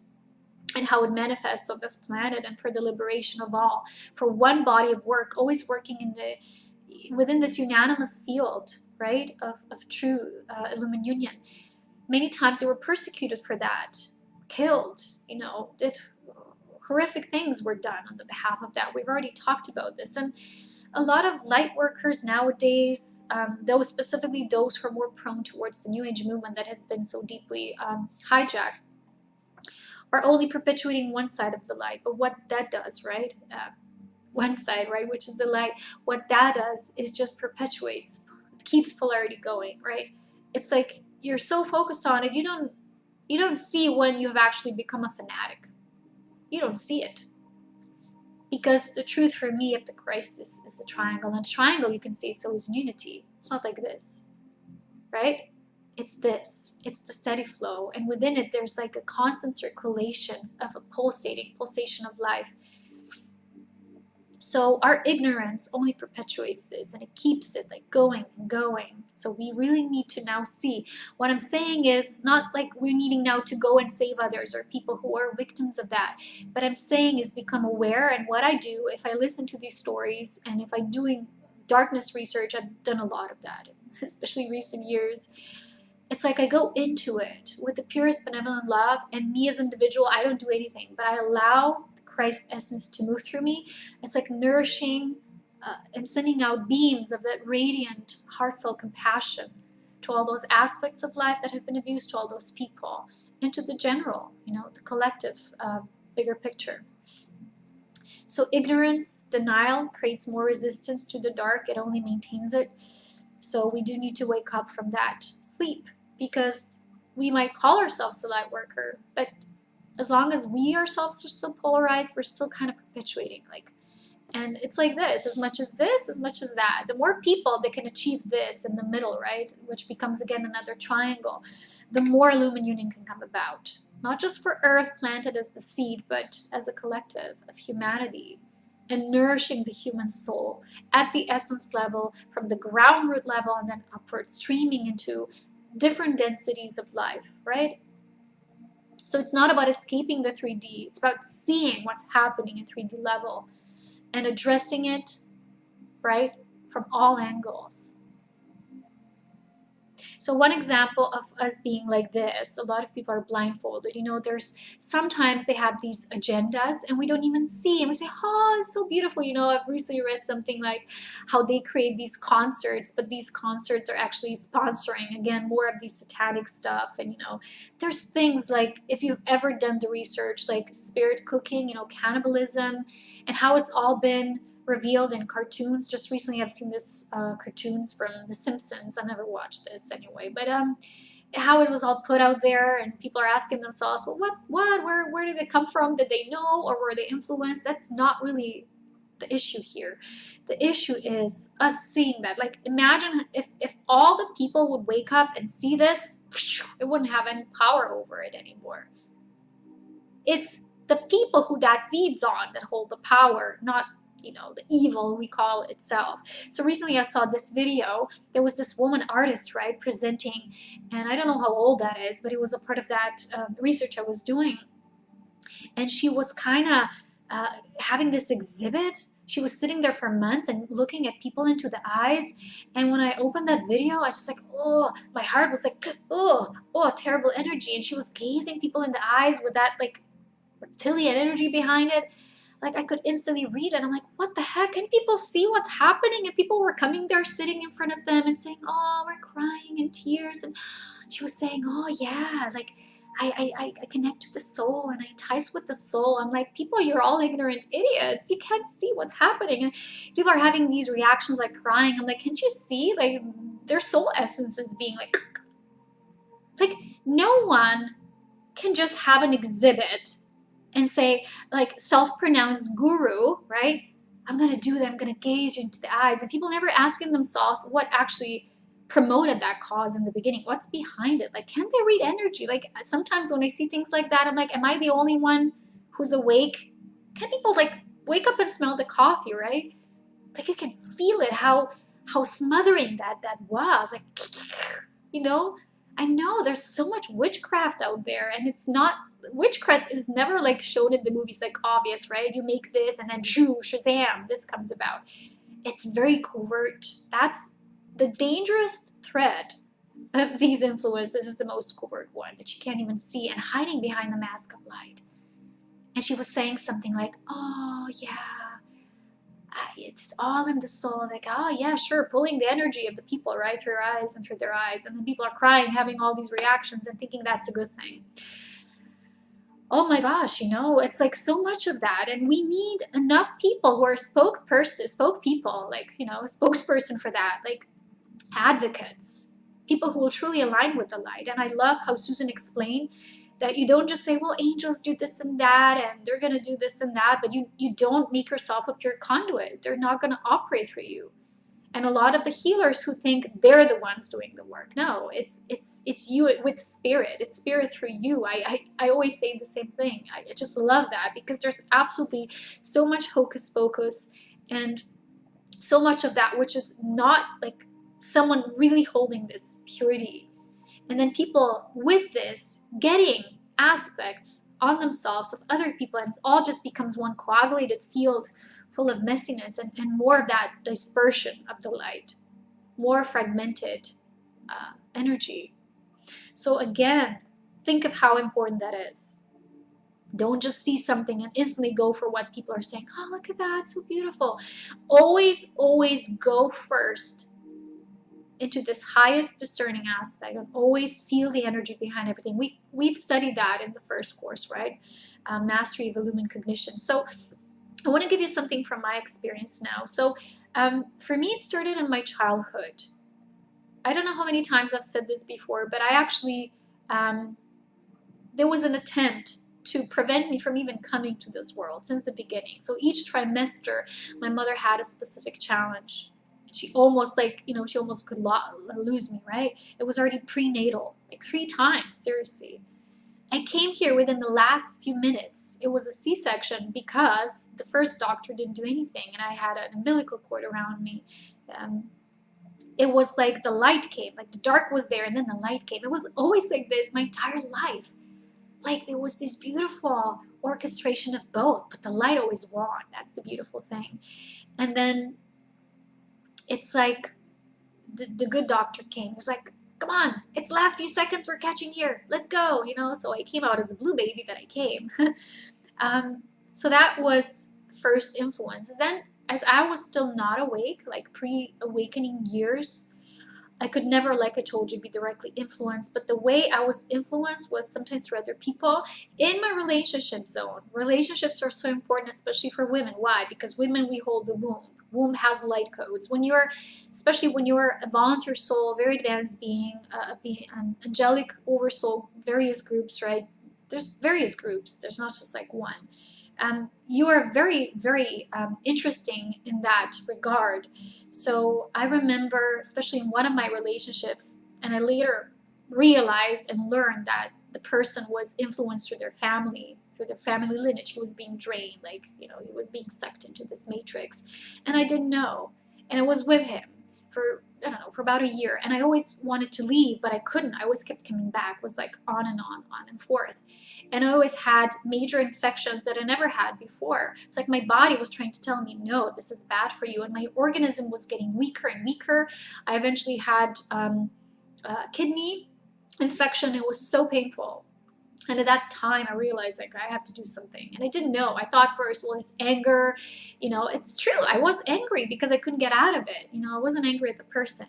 and how it manifests on this planet, and for the liberation of all, for one body of work, always working within this unanimous field, right, of true illumined union. Many times they were persecuted for that, killed, horrific things were done on the behalf of that. We've already talked about this. And a lot of light workers nowadays, specifically those who are more prone towards the New Age movement that has been so deeply hijacked, are only perpetuating one side of the light. But what that does, right, one side, right, which is the light, what that does is just perpetuates, keeps polarity going, right? It's like you're so focused on it, you don't see when you have actually become a fanatic. You don't see it. Because the truth for me of the Christ is the triangle. And triangle, you can see it's always in unity. It's not like this, right? It's this. It's the steady flow. And within it, there's like a constant circulation of a pulsation of life. So our ignorance only perpetuates this, and it keeps it like going and going. So we really need to now see. What I'm saying is not like we're needing now to go and save others or people who are victims of that. But I'm saying is become aware. And what I do, if I listen to these stories and if I'm doing darkness research, I've done a lot of that, especially recent years. It's like I go into it with the purest benevolent love, and me as an individual, I don't do anything, but I allow Christ's essence to move through me. It's like nourishing and sending out beams of that radiant, heartfelt compassion to all those aspects of life that have been abused, to all those people, and to the general, the collective, bigger picture. So ignorance, denial creates more resistance to the dark. It only maintains it. So we do need to wake up from that sleep, because we might call ourselves a light worker, but as long as we ourselves are still polarized, we're still kind of perpetuating. And it's like this, as much as that. The more people that can achieve this in the middle, right, which becomes again another triangle, the more Lumen Union can come about. Not just for Earth planted as the seed, but as a collective of humanity, and nourishing the human soul at the essence level, from the ground root level, and then upward, streaming into different densities of life, right? So it's not about escaping the 3D, it's about seeing what's happening in 3D level and addressing it, right, from all angles. So one example of us being like this, a lot of people are blindfolded. There's sometimes they have these agendas and we don't even see, and we say, oh, it's so beautiful. I've recently read something like how they create these concerts, but these concerts are actually sponsoring, again, more of these satanic stuff. And, there's things like, if you've ever done the research, like spirit cooking, cannibalism, and how it's all been revealed in cartoons. Just recently I've seen this cartoons from The Simpsons. I never watched this anyway, but how it was all put out there, and people are asking themselves, well, where did it come from? Did they know, or were they influenced? That's not really the issue here. The issue is us seeing that. Like, imagine if all the people would wake up and see this, it wouldn't have any power over it anymore. It's the people who that feeds on that hold the power, not the evil we call itself. So recently I saw this video. There was this woman artist, right, presenting, and I don't know how old that is, but it was a part of that research I was doing. And she was kind of having this exhibit. She was sitting there for months and looking at people into the eyes. And when I opened that video, I was just like, oh, my heart was like, oh, terrible energy. And she was gazing people in the eyes with that like reptilian energy behind it. Like, I could instantly read it. I'm like, what the heck? Can people see what's happening? And people were coming there, sitting in front of them and saying, oh, we're crying in tears. And she was saying, oh, yeah, like, I connect to the soul and I entice with the soul. I'm like, people, you're all ignorant idiots. You can't see what's happening. And people are having these reactions like crying. I'm like, can't you see? Like, their soul essence is being like, no one can just have an exhibit and say, like, self-pronounced guru, right? I'm going to do that. I'm going to gaze you into the eyes. And people never asking themselves what actually promoted that cause in the beginning. What's behind it? Like, can't they read energy? Like, sometimes when I see things like that, I'm like, am I the only one who's awake? Can people, like, wake up and smell the coffee, right? Like, you can feel it, how smothering that was. Like, I know there's so much witchcraft out there, and it's not, witchcraft is never like shown in the movies like obvious, right? You make this and then shazam, this comes about. It's very covert. That's the dangerous thread of these influences, is the most covert one that you can't even see, and hiding behind the mask of light. And she was saying something like, oh yeah, it's all in the soul, like, oh yeah, sure, pulling the energy of the people right through your eyes and through their eyes, and then people are crying, having all these reactions and thinking that's a good thing. Oh my gosh, it's like so much of that, and we need enough people who are spokespeople, like, a spokesperson for that, like advocates, people who will truly align with the light. And I love how Susan explained that you don't just say, well, angels do this and that, and they're going to do this and that, but you don't make yourself a pure conduit. They're not going to operate through you. And a lot of the healers who think they're the ones doing the work. No, it's you with spirit. It's spirit through you. I always say the same thing. I just love that, because there's absolutely so much hocus pocus And so much of that which is not like someone really holding this purity, and then people with this getting aspects on themselves of other people, and it all just becomes one coagulated field full of messiness, and more of that dispersion of the light, more fragmented energy. So again, think of how important that is. Don't just see something and instantly go for what people are saying. Oh, look at that, so beautiful. Always, always go first into this highest discerning aspect, and always feel the energy behind everything. We've studied that in the first course, right? Mastery of Illumined Cognition. So I want to give you something from my experience now. So for me, it started in my childhood. I don't know how many times I've said this before, but I actually, there was an attempt to prevent me from even coming to this world since the beginning. So each trimester, my mother had a specific challenge. She almost she almost could lose me, right? It was already prenatal, like 3 times, seriously. I came here within the last few minutes. It was a C-section because the first doctor didn't do anything, and I had an umbilical cord around me. It was like the light came, like the dark was there, and then the light came. It was always like this my entire life. Like there was this beautiful orchestration of both, but the light always won. That's the beautiful thing. And then it's like the good doctor came. He was like, come on, it's the last few seconds we're catching here. Let's go, So I came out as a blue baby, but I came. So that was the first influence. Then as I was still not awake, like pre-awakening years, I could never, like I told you, be directly influenced. But the way I was influenced was sometimes through other people in my relationship zone. Relationships are so important, especially for women. Why? Because women, we hold the womb. Womb has light codes. Especially when you're a volunteer soul, very advanced being of the angelic oversoul, various groups, right? There's various groups. There's not just like one. You are very, very interesting in that regard. So I remember, especially in one of my relationships, and I later realized and learned that the person was influenced through their family lineage. He was being drained, he was being sucked into this matrix. And I didn't know. And I was with him for, I don't know, for about a year. And I always wanted to leave, but I couldn't. I always kept coming back. It was like on and forth. And I always had major infections that I never had before. It's like my body was trying to tell me, no, this is bad for you. And my organism was getting weaker and weaker. I eventually had kidney infection. It was so painful. And at that time, I realized, I have to do something. And I didn't know. I thought first, well, it's anger. It's true. I was angry because I couldn't get out of it. I wasn't angry at the person,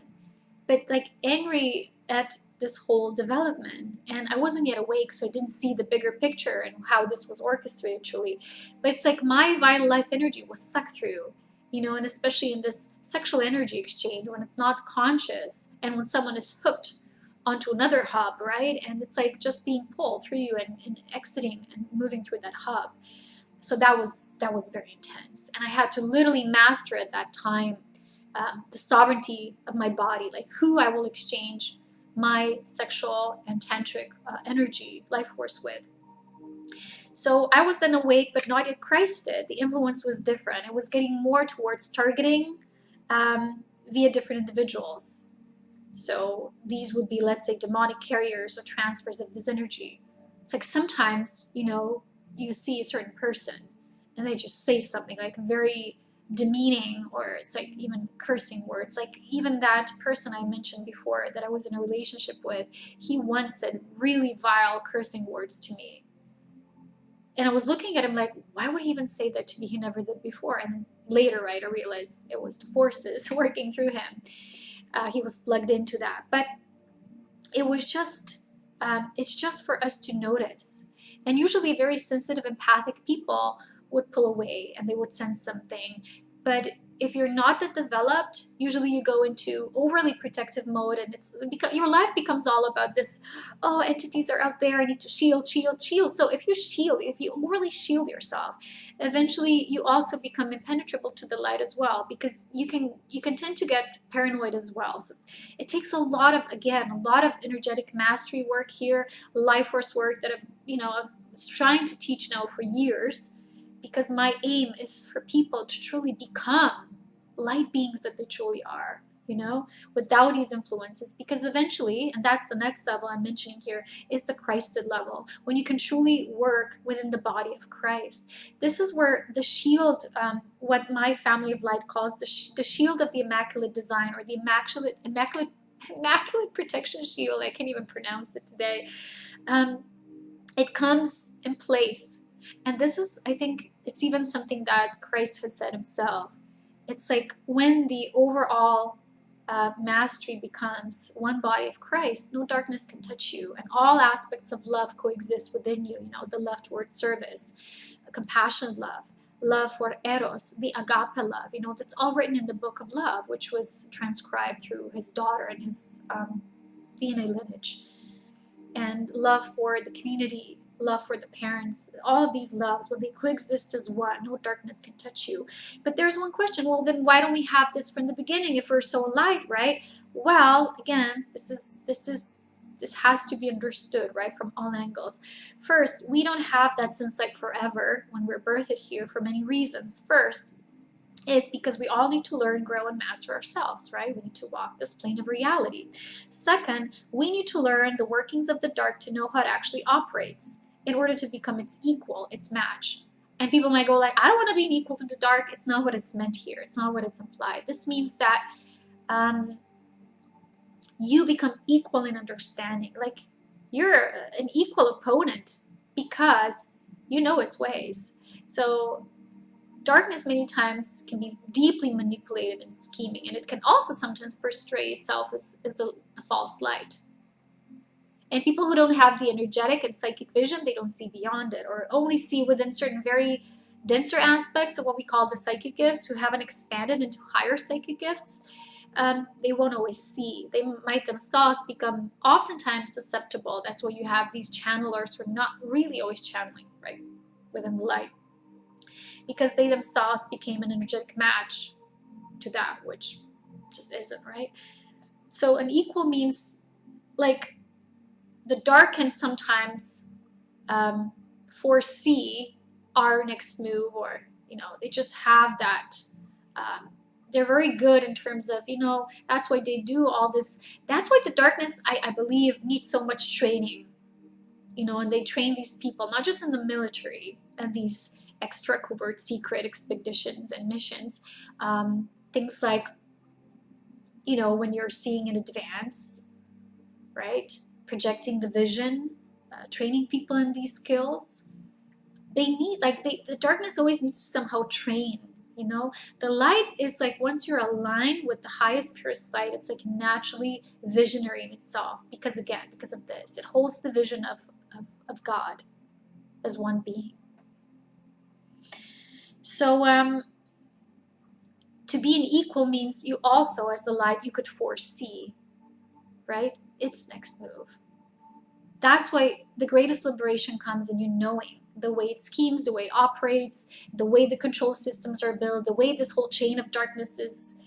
but angry at this whole development. And I wasn't yet awake, so I didn't see the bigger picture and how this was orchestrated truly. But it's like my vital life energy was sucked through, and especially in this sexual energy exchange when it's not conscious and when someone is hooked onto another hub, right? And it's like just being pulled through you and exiting and moving through that hub. So that was very intense. And I had to literally master at that time the sovereignty of my body, like who I will exchange my sexual and tantric energy, life force with. So I was then awake, but not yet Christed. The influence was different. It was getting more towards targeting via different individuals. So these would be, let's say, demonic carriers or transfers of this energy. It's like sometimes, you see a certain person and they just say something like very demeaning, or it's like even cursing words. Like even that person I mentioned before that I was in a relationship with, he once said really vile cursing words to me. And I was looking at him like, why would he even say that to me? He never did before. And later, right, I realized it was the forces working through him. He was plugged into that. But it was just, it's just for us to notice. And usually very sensitive, empathic people would pull away and they would sense something. But if you're not that developed, usually you go into overly protective mode, and your life becomes all about this, oh, entities are out there, I need to shield. So if you overly shield yourself, eventually you also become impenetrable to the light as well, because you can tend to get paranoid as well. So it takes a lot of energetic mastery work here, life force work that I'm trying to teach now for years, because my aim is for people to truly become light beings that they truly are, you know, without these influences. Because eventually, and that's the next level I'm mentioning here, is the Christed level, when you can truly work within the body of Christ. This is where the shield, what my family of light calls the shield of the Immaculate Design, or the immaculate protection shield. I can't even pronounce it today. It comes in place. And this is, I think, it's even something that Christ has said himself. It's like when the overall mastery becomes one body of Christ, no darkness can touch you, and all aspects of love coexist within you. You know, the love toward service, compassionate love for eros, the agape love. You know, that's all written in the book of love, which was transcribed through his daughter and his DNA lineage. And love for the community, love for the parents, all of these loves, when they coexist as one, no darkness can touch you. But there's one question, well, then why don't we have this from the beginning if we're so light, right? Well, again, this has to be understood, right, from all angles. First, we don't have that since like forever when we're birthed here for many reasons. First is because we all need to learn, grow, and master ourselves, right? We need to walk this plane of reality. Second, we need to learn the workings of the dark to know how it actually operates in order to become its equal, its match. And people might go like, I don't want to be an equal to the dark. It's not what it's meant here. It's not what it's implied. This means that you become equal in understanding. Like, you're an equal opponent because you know its ways. So darkness many times can be deeply manipulative and scheming, and it can also sometimes portray itself as the false light. And people who don't have the energetic and psychic vision, they don't see beyond it, or only see within certain very denser aspects of what we call the psychic gifts, who haven't expanded into higher psychic gifts. They won't always see. They might themselves become oftentimes susceptible. That's why you have these channelers who are not really always channeling, right, within the light, because they themselves became an energetic match to that, which just isn't, right? So an equal means, like, the dark can sometimes foresee our next move, or, you know, they just have that, they're very good in terms of, you know, that's why they do all this. That's why the darkness, I believe, needs so much training, you know, and they train these people, not just in the military and these extra covert secret expeditions and missions, things like, you know, when you're seeing in advance, right, projecting the vision, training people in these skills. They need, like, the darkness always needs to somehow train, you know. The light is like, once you're aligned with the highest purest light, it's like naturally visionary in itself, because again, because of this, it holds the vision of God as one being. So to be an equal means you also, as the light, you could foresee, right, its next move. That's why the greatest liberation comes in you knowing the way it schemes, the way it operates, the way the control systems are built, the way this whole chain of darkness is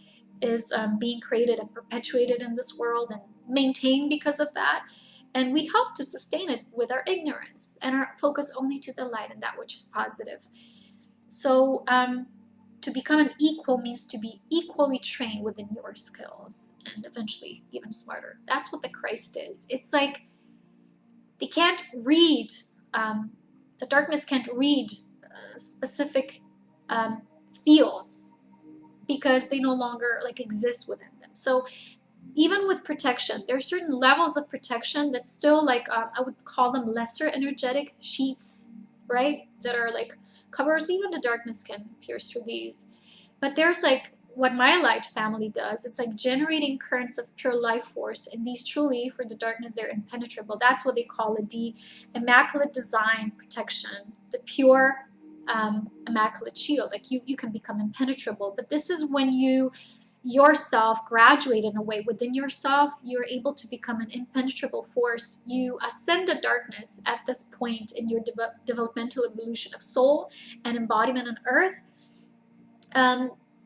being created and perpetuated in this world and maintained because of that. And we help to sustain it with our ignorance and our focus only to the light and that which is positive. So to become an equal means to be equally trained within your skills, and eventually even smarter. That's what the Christ is. It's like they can't read, the darkness can't read specific fields because they no longer like exist within them. So even with protection, there are certain levels of protection that still, like, I would call them lesser energetic sheets, right, that are like covers. Even the darkness can pierce through these. But there's like what my light family does. It's like generating currents of pure life force, and these truly, for the darkness, they're impenetrable. That's what they call it, the immaculate design protection, the pure immaculate shield. Like, you can become impenetrable. But this is when you yourself graduate in a way within yourself. You're able to become an impenetrable force. You ascend the darkness at this point in your developmental evolution of soul and embodiment on earth.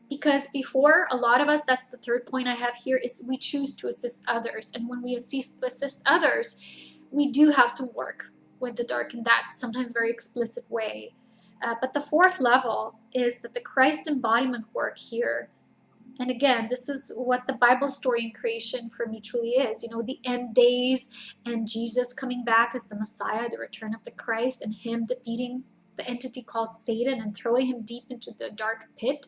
Because before, a lot of us, that's the third point I have here, is we choose to assist others. And when we assist others, we do have to work with the dark in that sometimes very explicit way. But the fourth level is that the Christ embodiment work here, and again, this is what the Bible story in creation for me truly is. You know, the end days and Jesus coming back as the Messiah, the return of the Christ, and him defeating the entity called Satan and throwing him deep into the dark pit.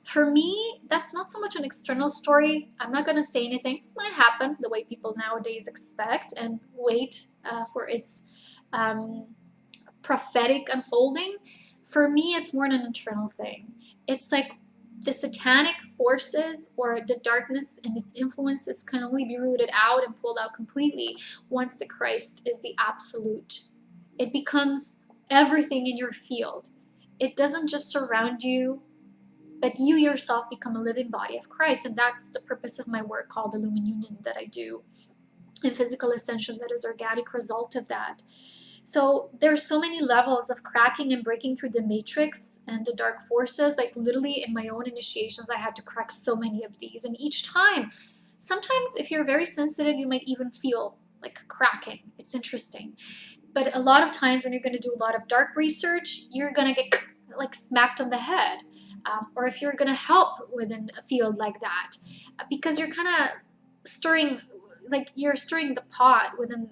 For me, that's not so much an external story. I'm not going to say anything. It might happen the way people nowadays expect and wait for its prophetic unfolding. For me, it's more an internal thing. It's like the satanic forces or the darkness and its influences can only be rooted out and pulled out completely once the Christ is the absolute. It becomes everything in your field. It doesn't just surround you, but you yourself become a living body of Christ. And that's the purpose of my work called the Lumen Union that I do in physical ascension, that is organic result of that. So there's so many levels of cracking and breaking through the matrix and the dark forces. Like literally in my own initiations, I had to crack so many of these. And each time, sometimes if you're very sensitive, you might even feel like cracking. It's interesting. But a lot of times when you're going to do a lot of dark research, you're going to get like smacked on the head. Or if you're going to help within a field like that, because you're kind of stirring, like you're stirring the pot within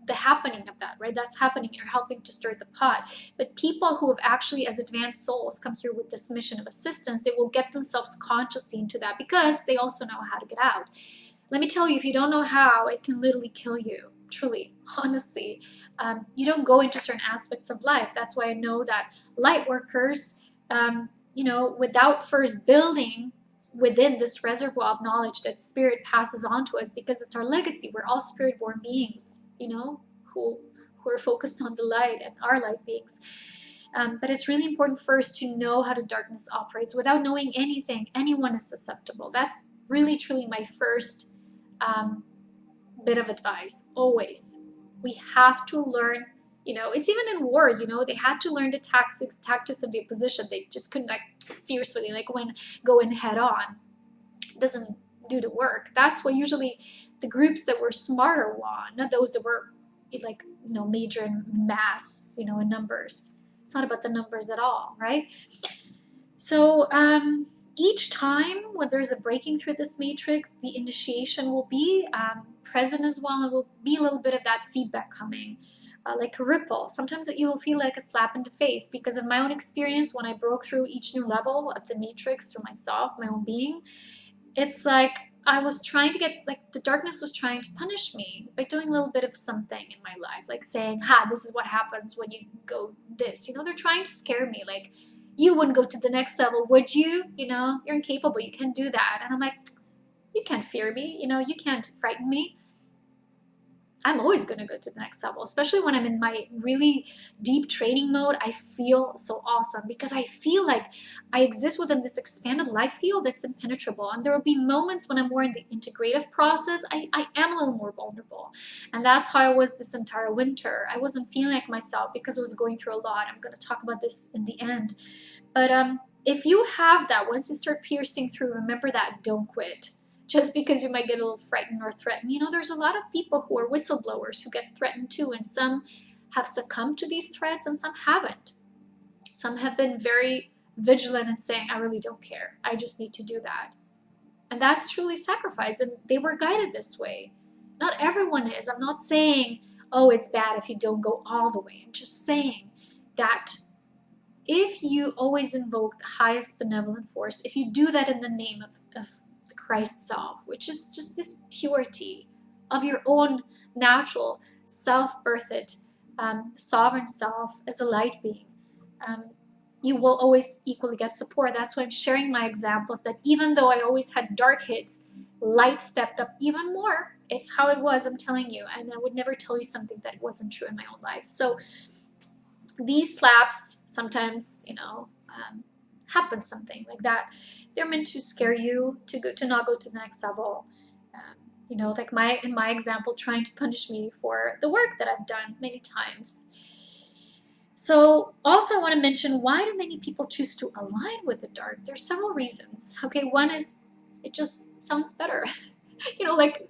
the happening of that, right? That's happening. You're helping to stir the pot. But people who have actually, as advanced souls, come here with this mission of assistance, they will get themselves consciously into that because they also know how to get out. Let me tell you, if you don't know how, it can literally kill you. Truly, honestly. You don't go into certain aspects of life. That's why I know that light workers, you know, without first building within this reservoir of knowledge that spirit passes on to us, because it's our legacy. We're all spirit-born beings, you know, who are focused on the light and are light beings. But it's really important first to know how the darkness operates. Without knowing anything, anyone is susceptible. That's really, truly my first bit of advice, always. We have to learn, you know, it's even in wars, you know, they had to learn the tactics of the opposition. They just couldn't like fiercely like when go in head on. It doesn't do the work. That's why usually the groups that were smarter won, not those that were like, you know, major in mass, you know, in numbers. It's not about the numbers at all, right? So each time when there's a breaking through this matrix, the initiation will be present as well, and will be a little bit of that feedback coming. Like a ripple. Sometimes you will feel like a slap in the face, because in my own experience, when I broke through each new level of the matrix through myself, my own being, it's like I was trying to get, like the darkness was trying to punish me by doing a little bit of something in my life, like saying, ha, this is what happens when you go this. You know, they're trying to scare me, like, you wouldn't go to the next level, would you? You know, you're incapable, you can't do that. And I'm like, you can't fear me, you know, you can't frighten me. I'm always going to go to the next level, especially when I'm in my really deep training mode. I feel so awesome because I feel like I exist within this expanded life field that's impenetrable. And there will be moments when I'm more in the integrative process. I am a little more vulnerable. And that's how I was this entire winter. I wasn't feeling like myself because I was going through a lot. I'm going to talk about this in the end. But if you have that, once you start piercing through, remember that, don't quit. Just because you might get a little frightened or threatened. You know, there's a lot of people who are whistleblowers who get threatened too, and some have succumbed to these threats and some haven't. Some have been very vigilant and saying, I really don't care. I just need to do that. And that's truly sacrifice, and they were guided this way. Not everyone is. I'm not saying, oh, it's bad if you don't go all the way. I'm just saying that if you always invoke the highest benevolent force, if you do that in the name of Christ self, which is just this purity of your own natural self-birthed sovereign self as a light being, you will always equally get support. That's why I'm sharing my examples, that even though I always had dark hits, light stepped up even more. It's how it was, I'm telling you, and I would never tell you something that wasn't true in my own life. So these slaps sometimes, you know, happen something like that. They're meant to scare you to not go to the next level. You know, like in my example, trying to punish me for the work that I've done many times. So also I want to mention, why do many people choose to align with the dark? There's several reasons. Okay, one is it just sounds better. You know, like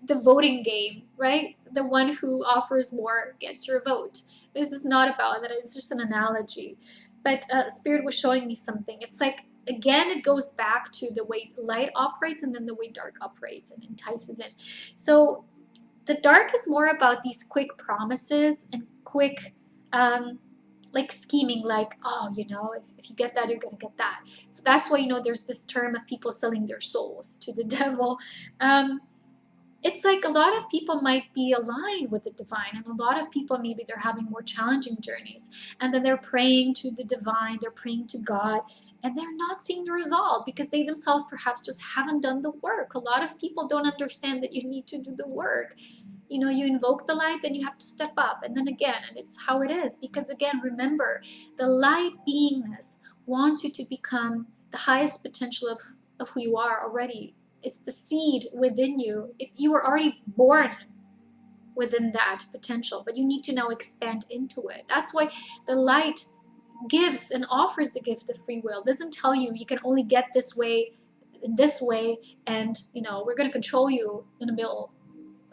the voting game, right? The one who offers more gets your vote. This is not about that. It's just an analogy. But Spirit was showing me something. It's like, again, it goes back to the way light operates and then the way dark operates and entices in. So the dark is more about these quick promises and quick, like scheming, like, oh, you know, if you get that, you're going to get that. So that's why, you know, there's this term of people selling their souls to the devil. It's like a lot of people might be aligned with the divine, and a lot of people, maybe they're having more challenging journeys, and then they're praying to the divine, they're praying to God, and they're not seeing the result because they themselves perhaps just haven't done the work. A lot of people don't understand that you need to do the work. You know, you invoke the light, then you have to step up, and then again, and it's how it is. Because again, remember, the light beingness wants you to become the highest potential of who you are already. It's the seed within you. You were already born within that potential, but you need to now expand into it. That's why the light gives and offers the gift of free will. It doesn't tell you you can only get this way, and you know, we're going to control you in the middle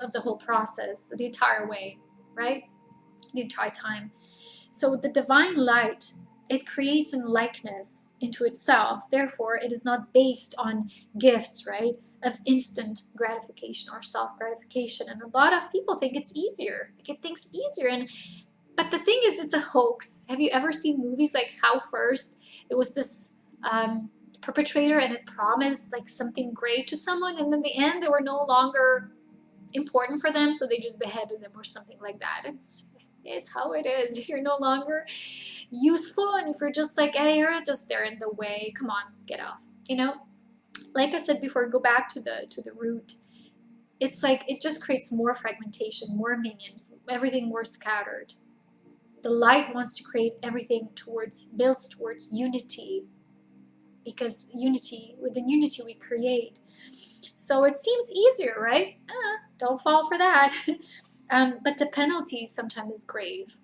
of the whole process, the entire way, right? The entire time. So the divine light, it creates a likeness into itself. Therefore, it is not based on gifts, right, of instant gratification or self-gratification. And a lot of people think it's easier. Like, it thinks easier. But the thing is, it's a hoax. Have you ever seen movies like how first there was this perpetrator and it promised like something great to someone, and in the end they were no longer important for them, so they just beheaded them or something like that. It's how it is. If you're no longer useful, and if you're just like, hey, you're just there in the way, come on, get off. You know, like I said before, go back to the root. It's like it just creates more fragmentation, more minions, everything more scattered. The light wants to create everything builds towards unity, because within unity we create. So it seems easier, right? Don't fall for that. But the penalty sometimes is grave.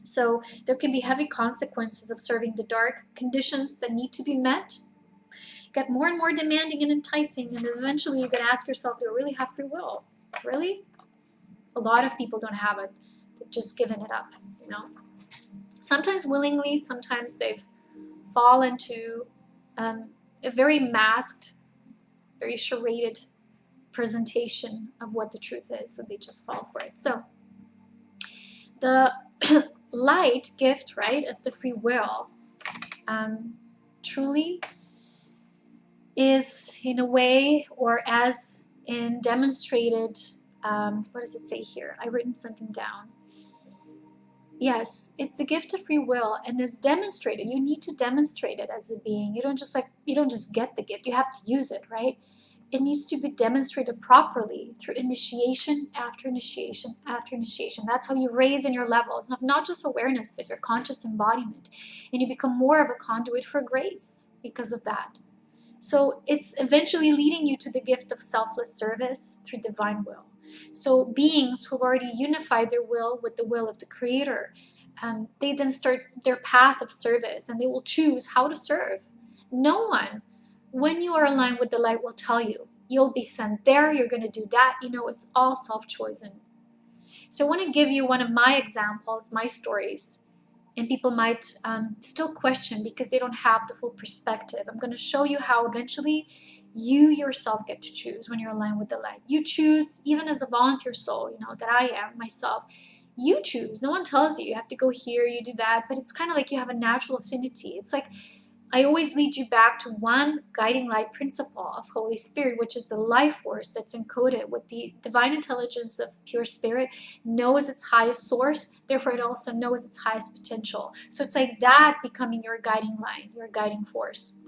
So there can be heavy consequences of serving the dark, conditions that need to be met get more and more demanding and enticing, and eventually you can ask yourself, do I really have free will? Really? A lot of people don't have it. They've just given it up, you know. Sometimes willingly, sometimes they've fallen into a very masked, very charaded presentation of what the truth is, so they just fall for it. So the light gift, right, of the free will, truly is in a way, or as in demonstrated, what does it say here? I've written something down. Yes, it's the gift of free will, and is demonstrated. You need to demonstrate it as a being. You don't just get the gift. You have to use it, right? It needs to be demonstrated properly through initiation after initiation after initiation. That's how you raise in your levels, not just awareness, but your conscious embodiment. And you become more of a conduit for grace because of that. So it's eventually leading you to the gift of selfless service through divine will. So beings who've already unified their will with the will of the Creator, they then start their path of service, and they will choose how to serve. No one, when you are aligned with the light, will tell you, you'll be sent there, you're going to do that. You know, it's all self-chosen. So I want to give you one of my examples, my stories, and people might still question because they don't have the full perspective. I'm going to show you how eventually you yourself get to choose when you're aligned with the light. You choose, even as a volunteer soul, you know, that I am myself. You choose. No one tells you. You have to go here, you do that. But it's kind of like you have a natural affinity. It's like I always lead you back to one guiding light principle of Holy Spirit, which is the life force that's encoded with the divine intelligence of pure spirit, knows its highest source, therefore it also knows its highest potential. So it's like that becoming your guiding line, your guiding force.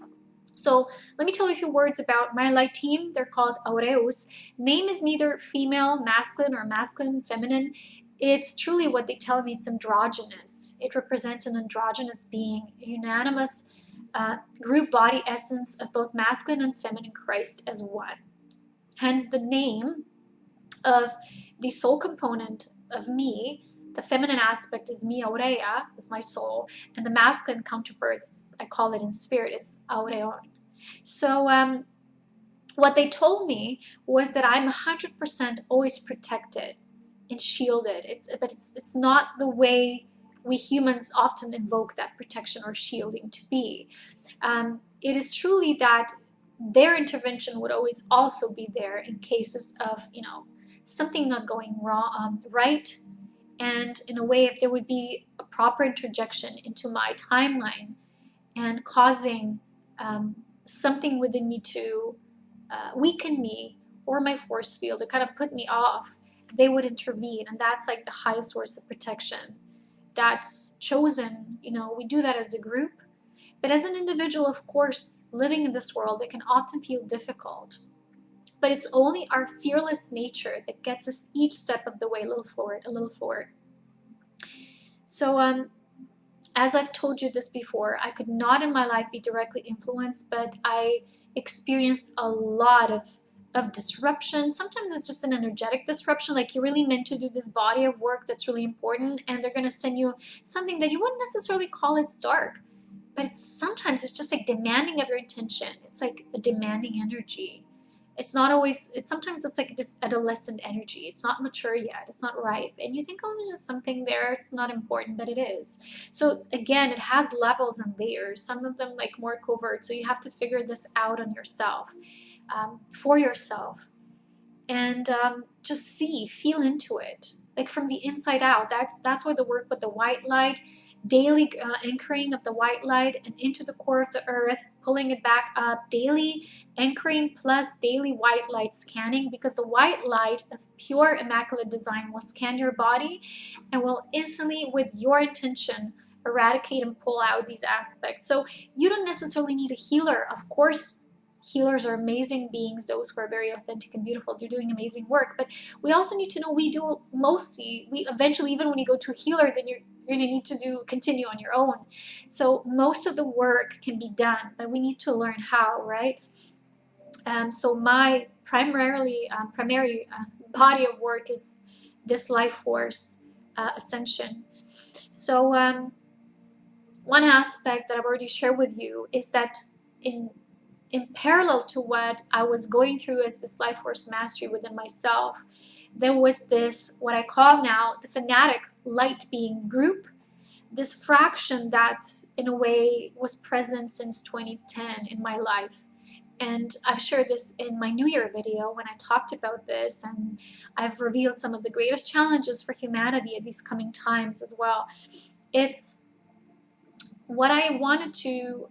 So let me tell you a few words about my light team. They're called Aureus. Name is neither female, masculine, or masculine, feminine. It's truly what they tell me, it's androgynous. It represents an androgynous being, a unanimous group body essence of both masculine and feminine Christ as one. Hence the name of the soul component of me. The feminine aspect is me, Aurea, is my soul, and the masculine counterpart, I call it in spirit, is Aureon. So what they told me was that I'm 100% always protected and shielded. But it's not the way we humans often invoke that protection or shielding to be. It is truly that their intervention would always also be there in cases of, something not going wrong, right. And in a way, if there would be a proper interjection into my timeline and causing something within me to weaken me or my force field to kind of put me off, they would intervene. And that's like the highest source of protection that's chosen. We do that as a group. But as an individual, of course, living in this world, it can often feel difficult. But it's only our fearless nature that gets us each step of the way a little forward. So as I've told you this before, I could not in my life be directly influenced, but I experienced a lot of disruption. Sometimes it's just an energetic disruption, like you're really meant to do this body of work that's really important, and they're going to send you something that you wouldn't necessarily call it's dark, but sometimes it's just like demanding of your attention. It's like a demanding energy. It's not always, sometimes it's like this adolescent energy. It's not mature yet. It's not ripe. And you think, oh, there's just something there. It's not important, but it is. So again, it has levels and layers, some of them like more covert. So you have to figure this out on yourself, for yourself, and just feel into it, like from the inside out. That's why the work with the white light, daily anchoring of the white light and into the core of the earth, pulling it back up, daily anchoring plus daily white light scanning, because the white light of pure immaculate design will scan your body and will instantly, with your intention, eradicate and pull out these aspects. So you don't necessarily need a healer. Of course, healers are amazing beings, those who are very authentic and beautiful. They're doing amazing work. But we also need to know we eventually, even when you go to a healer, then you're going to need to continue on your own. So most of the work can be done, but we need to learn how, right? So my primary body of work is this life force, Ascension. So one aspect that I've already shared with you is that in parallel to what I was going through as this life force mastery within myself, there was this, what I call now, the fanatic light being group, this fraction that in a way was present since 2010 in my life. And I've shared this in my New Year video when I talked about this, and I've revealed some of the greatest challenges for humanity at these coming times as well. It's what I wanted to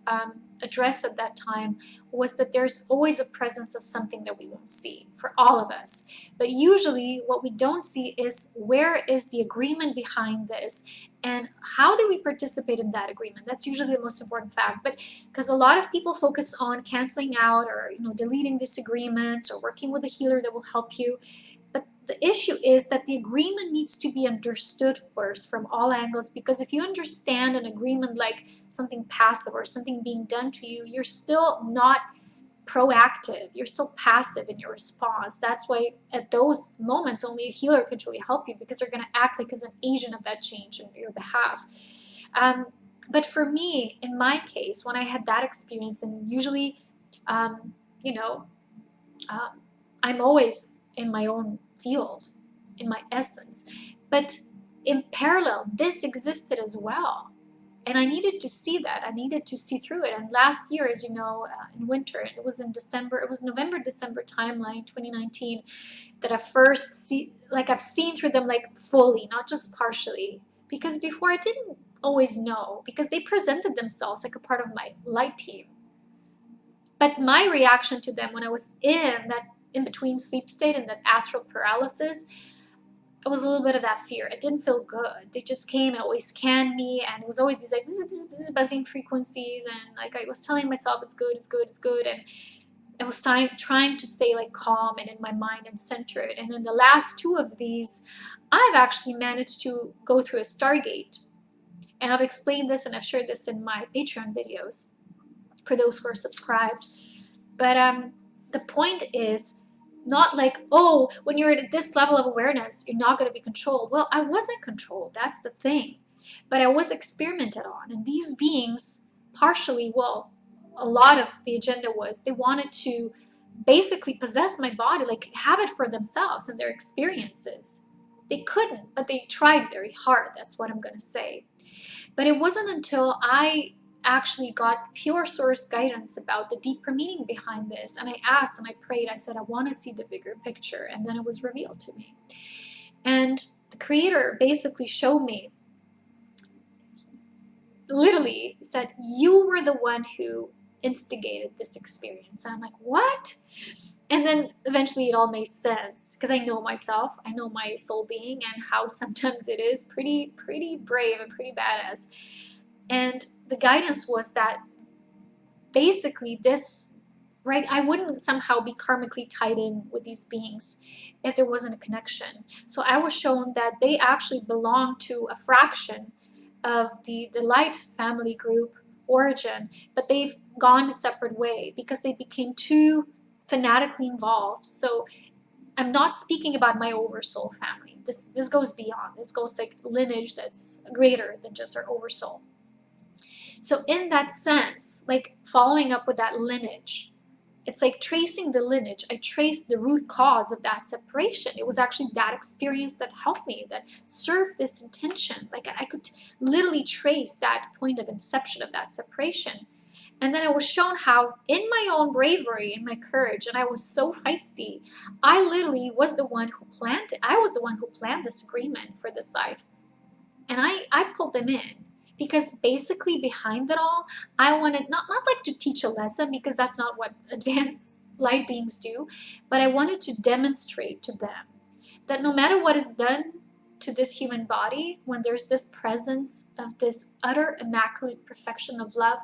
address at that time was that there's always a presence of something that we won't see for all of us. But usually what we don't see is, where is the agreement behind this, and how do we participate in that agreement? That's usually the most important fact. But because a lot of people focus on canceling out or deleting disagreements or working with a healer that will help you. But the issue is that the agreement needs to be understood first from all angles, because if you understand an agreement like something passive or something being done to you, you're still not proactive. You're still passive in your response. That's why at those moments only a healer could truly help you, because they're going to act like as an agent of that change on your behalf. But for me, in my case, when I had that experience, and usually, I'm always in my own field, in my essence. But in parallel, this existed as well. And I needed to see that. I needed to see through it. And last year, as you know, in winter, it was in December, it was November, December timeline, 2019, that I've seen through them like fully, not just partially. Because before I didn't always know, because they presented themselves like a part of my light team. But my reaction to them when I was in that in-between sleep state and that astral paralysis, it was a little bit of that fear. It didn't feel good. They just came and always scanned me, and it was always these like this is buzzing frequencies, and like I was telling myself it's good, and I was trying to stay like calm and in my mind and centered. And then the last two of these, I've actually managed to go through a Stargate, and I've explained this and I've shared this in my Patreon videos for those who are subscribed. But the point is not like, oh, when you're at this level of awareness, you're not going to be controlled. Well, I wasn't controlled. That's the thing. But I was experimented on. And these beings partially, well, a lot of the agenda was they wanted to basically possess my body, like have it for themselves and their experiences. They couldn't, but they tried very hard. That's what I'm going to say. But it wasn't until I actually got pure source guidance about the deeper meaning behind this, and I asked and I prayed, I said, I want to see the bigger picture, and then it was revealed to me. And the Creator basically showed me, literally said, you were the one who instigated this experience. And I'm like, what? And then eventually it all made sense, because I know myself, I know my soul being, and how sometimes it is pretty brave and pretty badass. And the guidance was that basically this, right, I wouldn't somehow be karmically tied in with these beings if there wasn't a connection. So I was shown that they actually belong to a fraction of the light family group origin, but they've gone a separate way because they became too fanatically involved. So I'm not speaking about my oversoul family. This goes beyond. This goes like lineage that's greater than just our oversoul. So in that sense, like following up with that lineage, it's like tracing the lineage. I traced the root cause of that separation. It was actually that experience that helped me, that served this intention. Like I could literally trace that point of inception of that separation. And then I was shown how, in my own bravery and my courage, and I was so feisty, I literally was the one who planned it. I was the one who planned this agreement for this life. And I pulled them in. Because basically behind it all, I wanted not like to teach a lesson, because that's not what advanced light beings do, but I wanted to demonstrate to them that no matter what is done to this human body, when there's this presence of this utter immaculate perfection of love,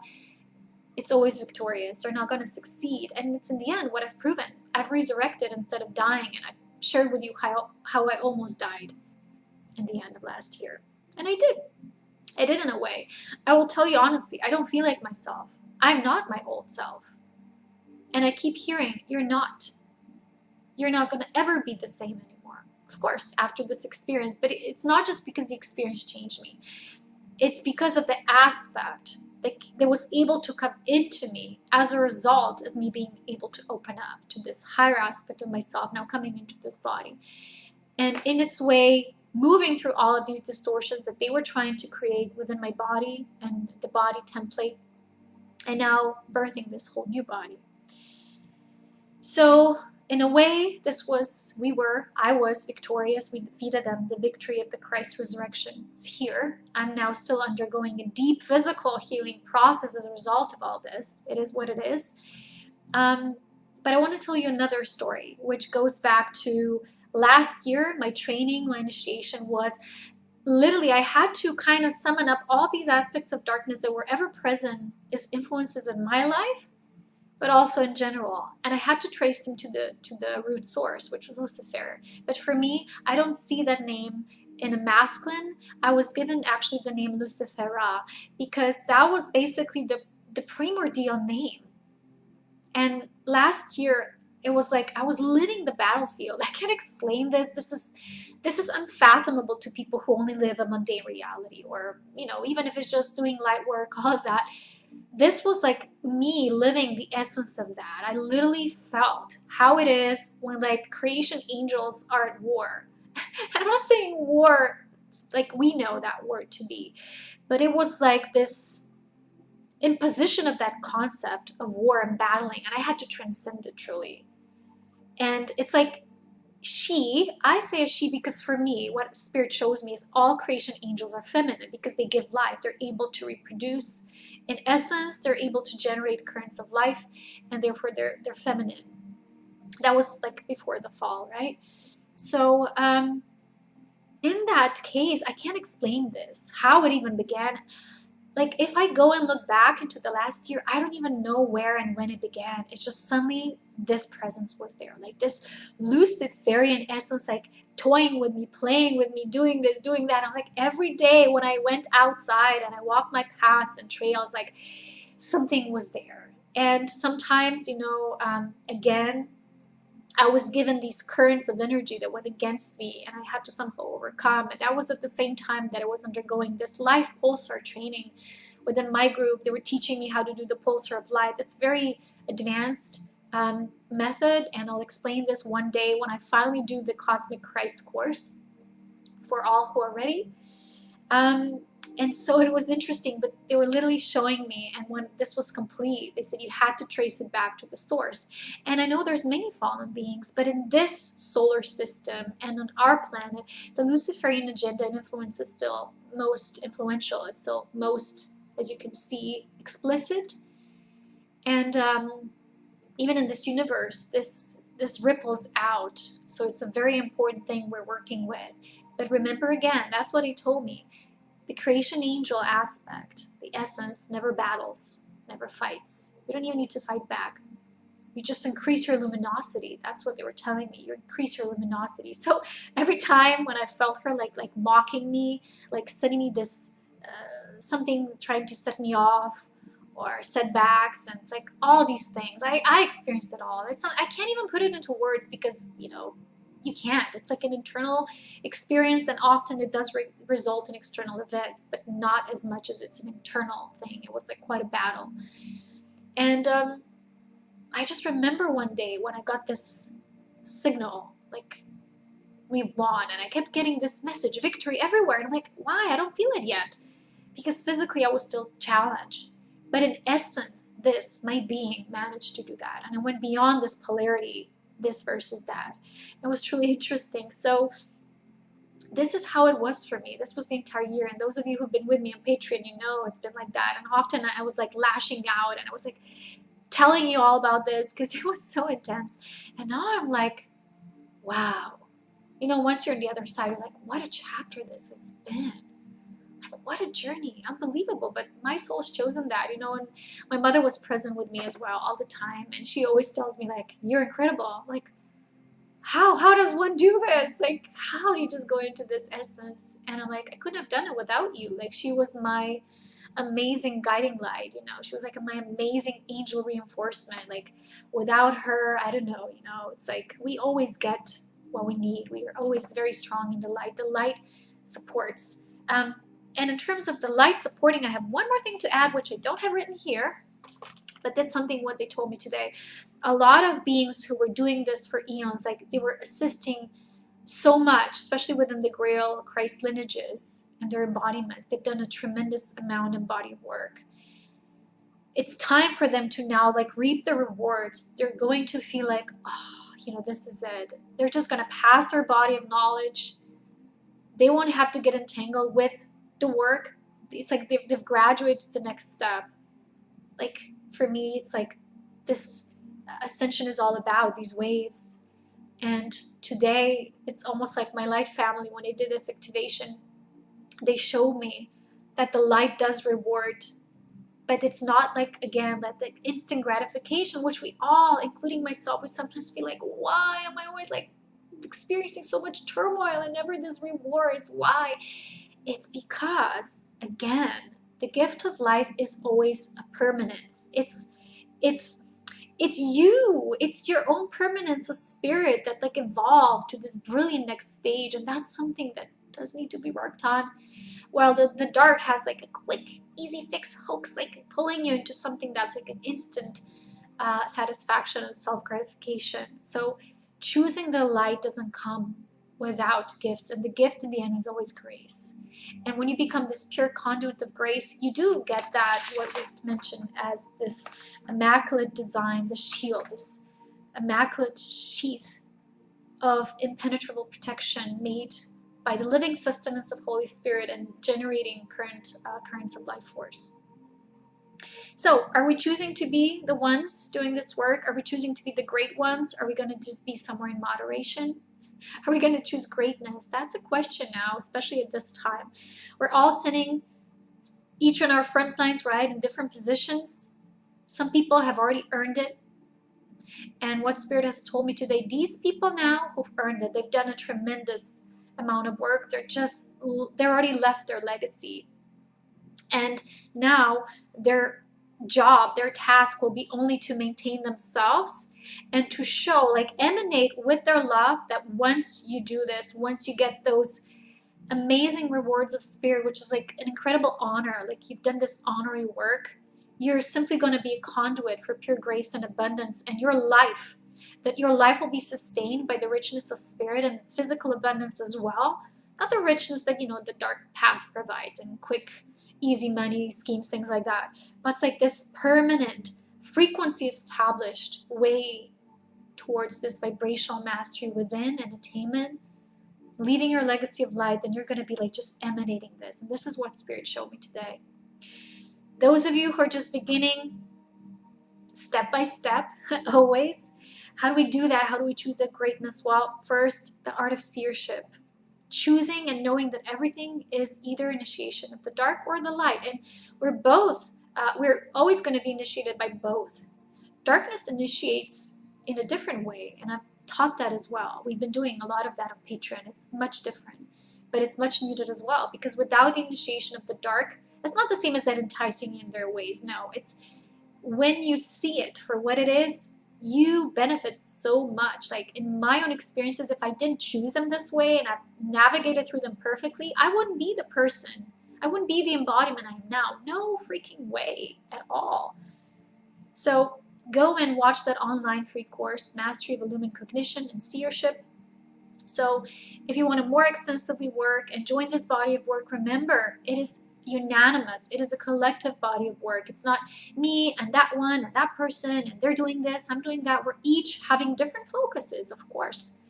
it's always victorious. They're not going to succeed. And it's in the end what I've proven. I've resurrected instead of dying, and I've shared with you how I almost died in the end of last year. And I did. I did in a way. I will tell you honestly, I don't feel like myself. I'm not my old self. And I keep hearing, you're not. You're not going to ever be the same anymore. Of course, after this experience. But it's not just because the experience changed me. It's because of the aspect that was able to come into me as a result of me being able to open up to this higher aspect of myself now coming into this body. And in its way, moving through all of these distortions that they were trying to create within my body and the body template, and now birthing this whole new body. So in a way, I was victorious. We defeated them. The victory of the Christ resurrection is here. I'm now still undergoing a deep physical healing process as a result of all this. It is what it is. But I want to tell you another story, which goes back to last year. My training, my initiation was literally, I had to kind of summon up all these aspects of darkness that were ever present as influences in my life, but also in general. And I had to trace them to the root source, which was Lucifer. But for me, I don't see that name in a masculine. I was given actually the name Lucifera, because that was basically the primordial name. And last year, it was like I was living the battlefield. I can't explain this. This is unfathomable to people who only live a mundane reality, or, even if it's just doing light work, all of that. This was like me living the essence of that. I literally felt how it is when like creation angels are at war. I'm not saying war like we know that word to be, but it was like this imposition of that concept of war and battling, and I had to transcend it truly. And it's like I say a she because for me, what Spirit shows me is all creation angels are feminine because they give life. They're able to reproduce. In essence, they're able to generate currents of life, and therefore they're feminine. That was like before the fall, right? So in that case, I can't explain this, how it even began. Like if I go and look back into the last year, I don't even know where and when it began. It's just suddenly this presence was there, like this Luciferian essence, like toying with me, playing with me, doing this, doing that. I'm like every day when I went outside and I walked my paths and trails, like something was there. And sometimes, again, I was given these currents of energy that went against me, and I had to somehow overcome. And that was at the same time that I was undergoing this life pulsar training within my group. They were teaching me how to do the pulsar of light. It's very advanced method, and I'll explain this one day when I finally do the Cosmic Christ course. for all who are ready. And so it was interesting, but they were literally showing me, and when this was complete, they said you had to trace it back to the source. And I know there's many fallen beings, but in this solar system and on our planet, the Luciferian agenda and influence is still most influential. It's still most, as you can see, explicit. And even in this universe, this ripples out. So it's a very important thing we're working with. But remember again, that's what he told me. The creation angel aspect, the essence, never battles, never fights. You don't even need to fight back. You just increase your luminosity. That's what they were telling me. You increase your luminosity. So every time when I felt her like mocking me, like sending me this something trying to set me off, or setbacks, and it's like all these things. I experienced it all. It's not, I can't even put it into words because, you know, you can't. It's like an internal experience, and often it does result in external events, but not as much as it's an internal thing. It was like quite a battle. And I just remember one day when I got this signal, like, we won, and I kept getting this message, victory everywhere, and I'm like, why? I don't feel it yet. Because physically I was still challenged. But in essence, my being managed to do that. And I went beyond this polarity, this versus that. It was truly interesting. So this is how it was for me. This was the entire year. And those of you who've been with me on Patreon, you know it's been like that. And often I was like lashing out, and I was like telling you all about this because it was so intense. And now I'm like, wow. You know, once you're on the other side, you're like, what a chapter this has been. Like, what a journey. Unbelievable. But my soul's chosen that, you know. And my mother was present with me as well all the time. And she always tells me, like, you're incredible. Like, how does one do this? Like, how do you just go into this essence? And I'm like, I couldn't have done it without you. Like, she was my amazing guiding light, you know. She was like my amazing angel reinforcement. Like, without her, I don't know, you know. It's like we always get what we need. We are always very strong in the light. The light supports. And in terms of the light supporting, I have one more thing to add, which I don't have written here, but that's something what they told me today. A lot of beings who were doing this for eons, like they were assisting so much, especially within the Grail Christ lineages and their embodiments. They've done a tremendous amount in body of work. It's time for them to now like reap the rewards. They're going to feel like, oh, you know, this is it. They're just going to pass their body of knowledge. They won't have to get entangled with the work. It's like they've graduated to the next step. Like for me, it's like this ascension is all about these waves. And today, it's almost like my light family, when they did this activation, they showed me that the light does reward. But it's not like, again, that the instant gratification, which we all, including myself, we sometimes feel like, why am I always like experiencing so much turmoil and never this rewards? Why? It's because, again, the gift of life is always a permanence. It's you. It's your own permanence of spirit that like evolved to this brilliant next stage, and that's something that does need to be worked on. While the dark has like a quick, easy fix hoax, like pulling you into something that's like an instant satisfaction and self-gratification. So choosing the light doesn't come without gifts, and the gift in the end is always grace. And when you become this pure conduit of grace, you do get that, what we've mentioned as this immaculate design, the shield, this immaculate sheath of impenetrable protection made by the living sustenance of Holy Spirit and generating currents of life force. So are we choosing to be the ones doing this work? Are we choosing to be the great ones? Are we going to just be somewhere in moderation? Are we going to choose greatness? That's a question now, especially at this time. We're all sitting each on our front lines, right, in different positions. Some people have already earned it. And what Spirit has told me today, these people now who've earned it, they've done a tremendous amount of work. They're already left their legacy. And now their job, their task will be only to maintain themselves and to show, like emanate with their love, that once you do this, once you get those amazing rewards of spirit, which is like an incredible honor, like you've done this honorary work, you're simply going to be a conduit for pure grace and abundance, and your life will be sustained by the richness of spirit and physical abundance as well, Not the richness that, the dark path provides and quick, easy money schemes, things like that. But it's like this permanent frequency established way towards this vibrational mastery within and attainment, leaving your legacy of light, then you're going to be like just emanating this. And this is what Spirit showed me today. Those of you who are just beginning, step by step, always, how do we do that? How do we choose that greatness? Well, first, the art of seership. Choosing and knowing that everything is either initiation of the dark or the light. And we're both, we're always going to be initiated by both. Darkness initiates in a different way, and I've taught that as well. We've been doing a lot of that on Patreon. It's much different, but it's much needed as well, because without the initiation of the dark, it's not the same as that enticing in their ways. No, it's when you see it for what it is, you benefit so much. Like in my own experiences, if I didn't choose them this way and I navigated through them perfectly, I wouldn't be the person. I wouldn't be the embodiment I am now. No freaking way at all. So go and watch that online free course, Mastery of Illumined Cognition and Seership. So if you want to more extensively work and join this body of work, remember, it is unanimous. It is a collective body of work. It's not me and that one and that person and they're doing this, I'm doing that. We're each having different focuses, of course.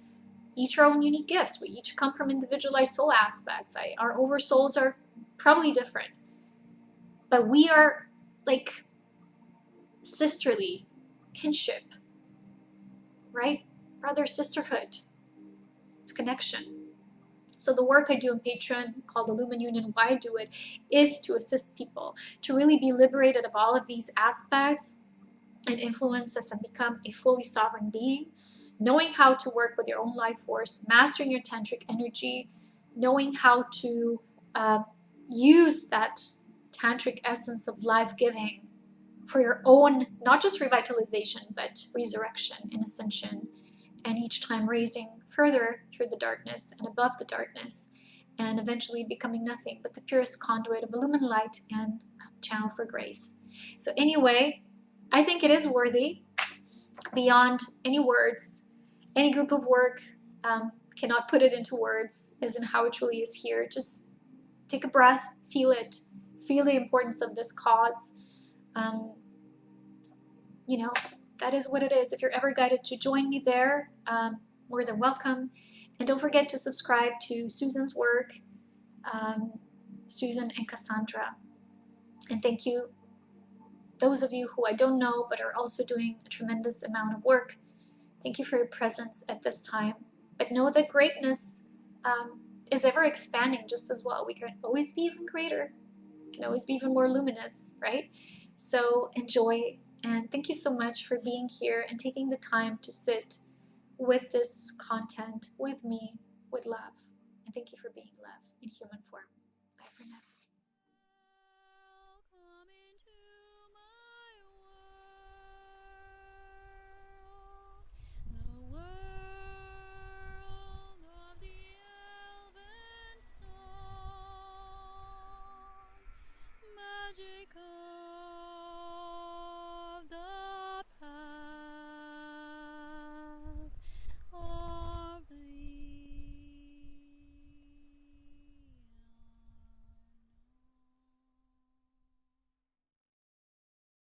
Each our own unique gifts. We each come from individualized soul aspects. Our oversouls are probably different. But we are like sisterly kinship, right? Brother, sisterhood. It's connection. So the work I do on Patreon called the Lumen Union, why I do it, is to assist people to really be liberated of all of these aspects and influences and become a fully sovereign being, knowing how to work with your own life force, mastering your tantric energy, knowing how to use that tantric essence of life-giving for your own, not just revitalization, but resurrection and ascension, and each time raising further through the darkness and above the darkness, and eventually becoming nothing but the purest conduit of illumined light and channel for grace. So anyway, I think it is worthy beyond any words. Any group of work cannot put it into words as in how it truly is here. Just take a breath, feel it, feel the importance of this cause. That is what it is. If you're ever guided to join me there, more than welcome. And don't forget to subscribe to Susan's work, Susan and Cassandra. And thank you, those of you who I don't know but are also doing a tremendous amount of work. Thank you for your presence at this time. But know that greatness is ever expanding just as well. We can always be even greater. We can always be even more luminous, right? So enjoy. And thank you so much for being here and taking the time to sit with this content, with me, with love. And thank you for being love in human form. Bye for now. Come into my world, the world of the elven song, magical.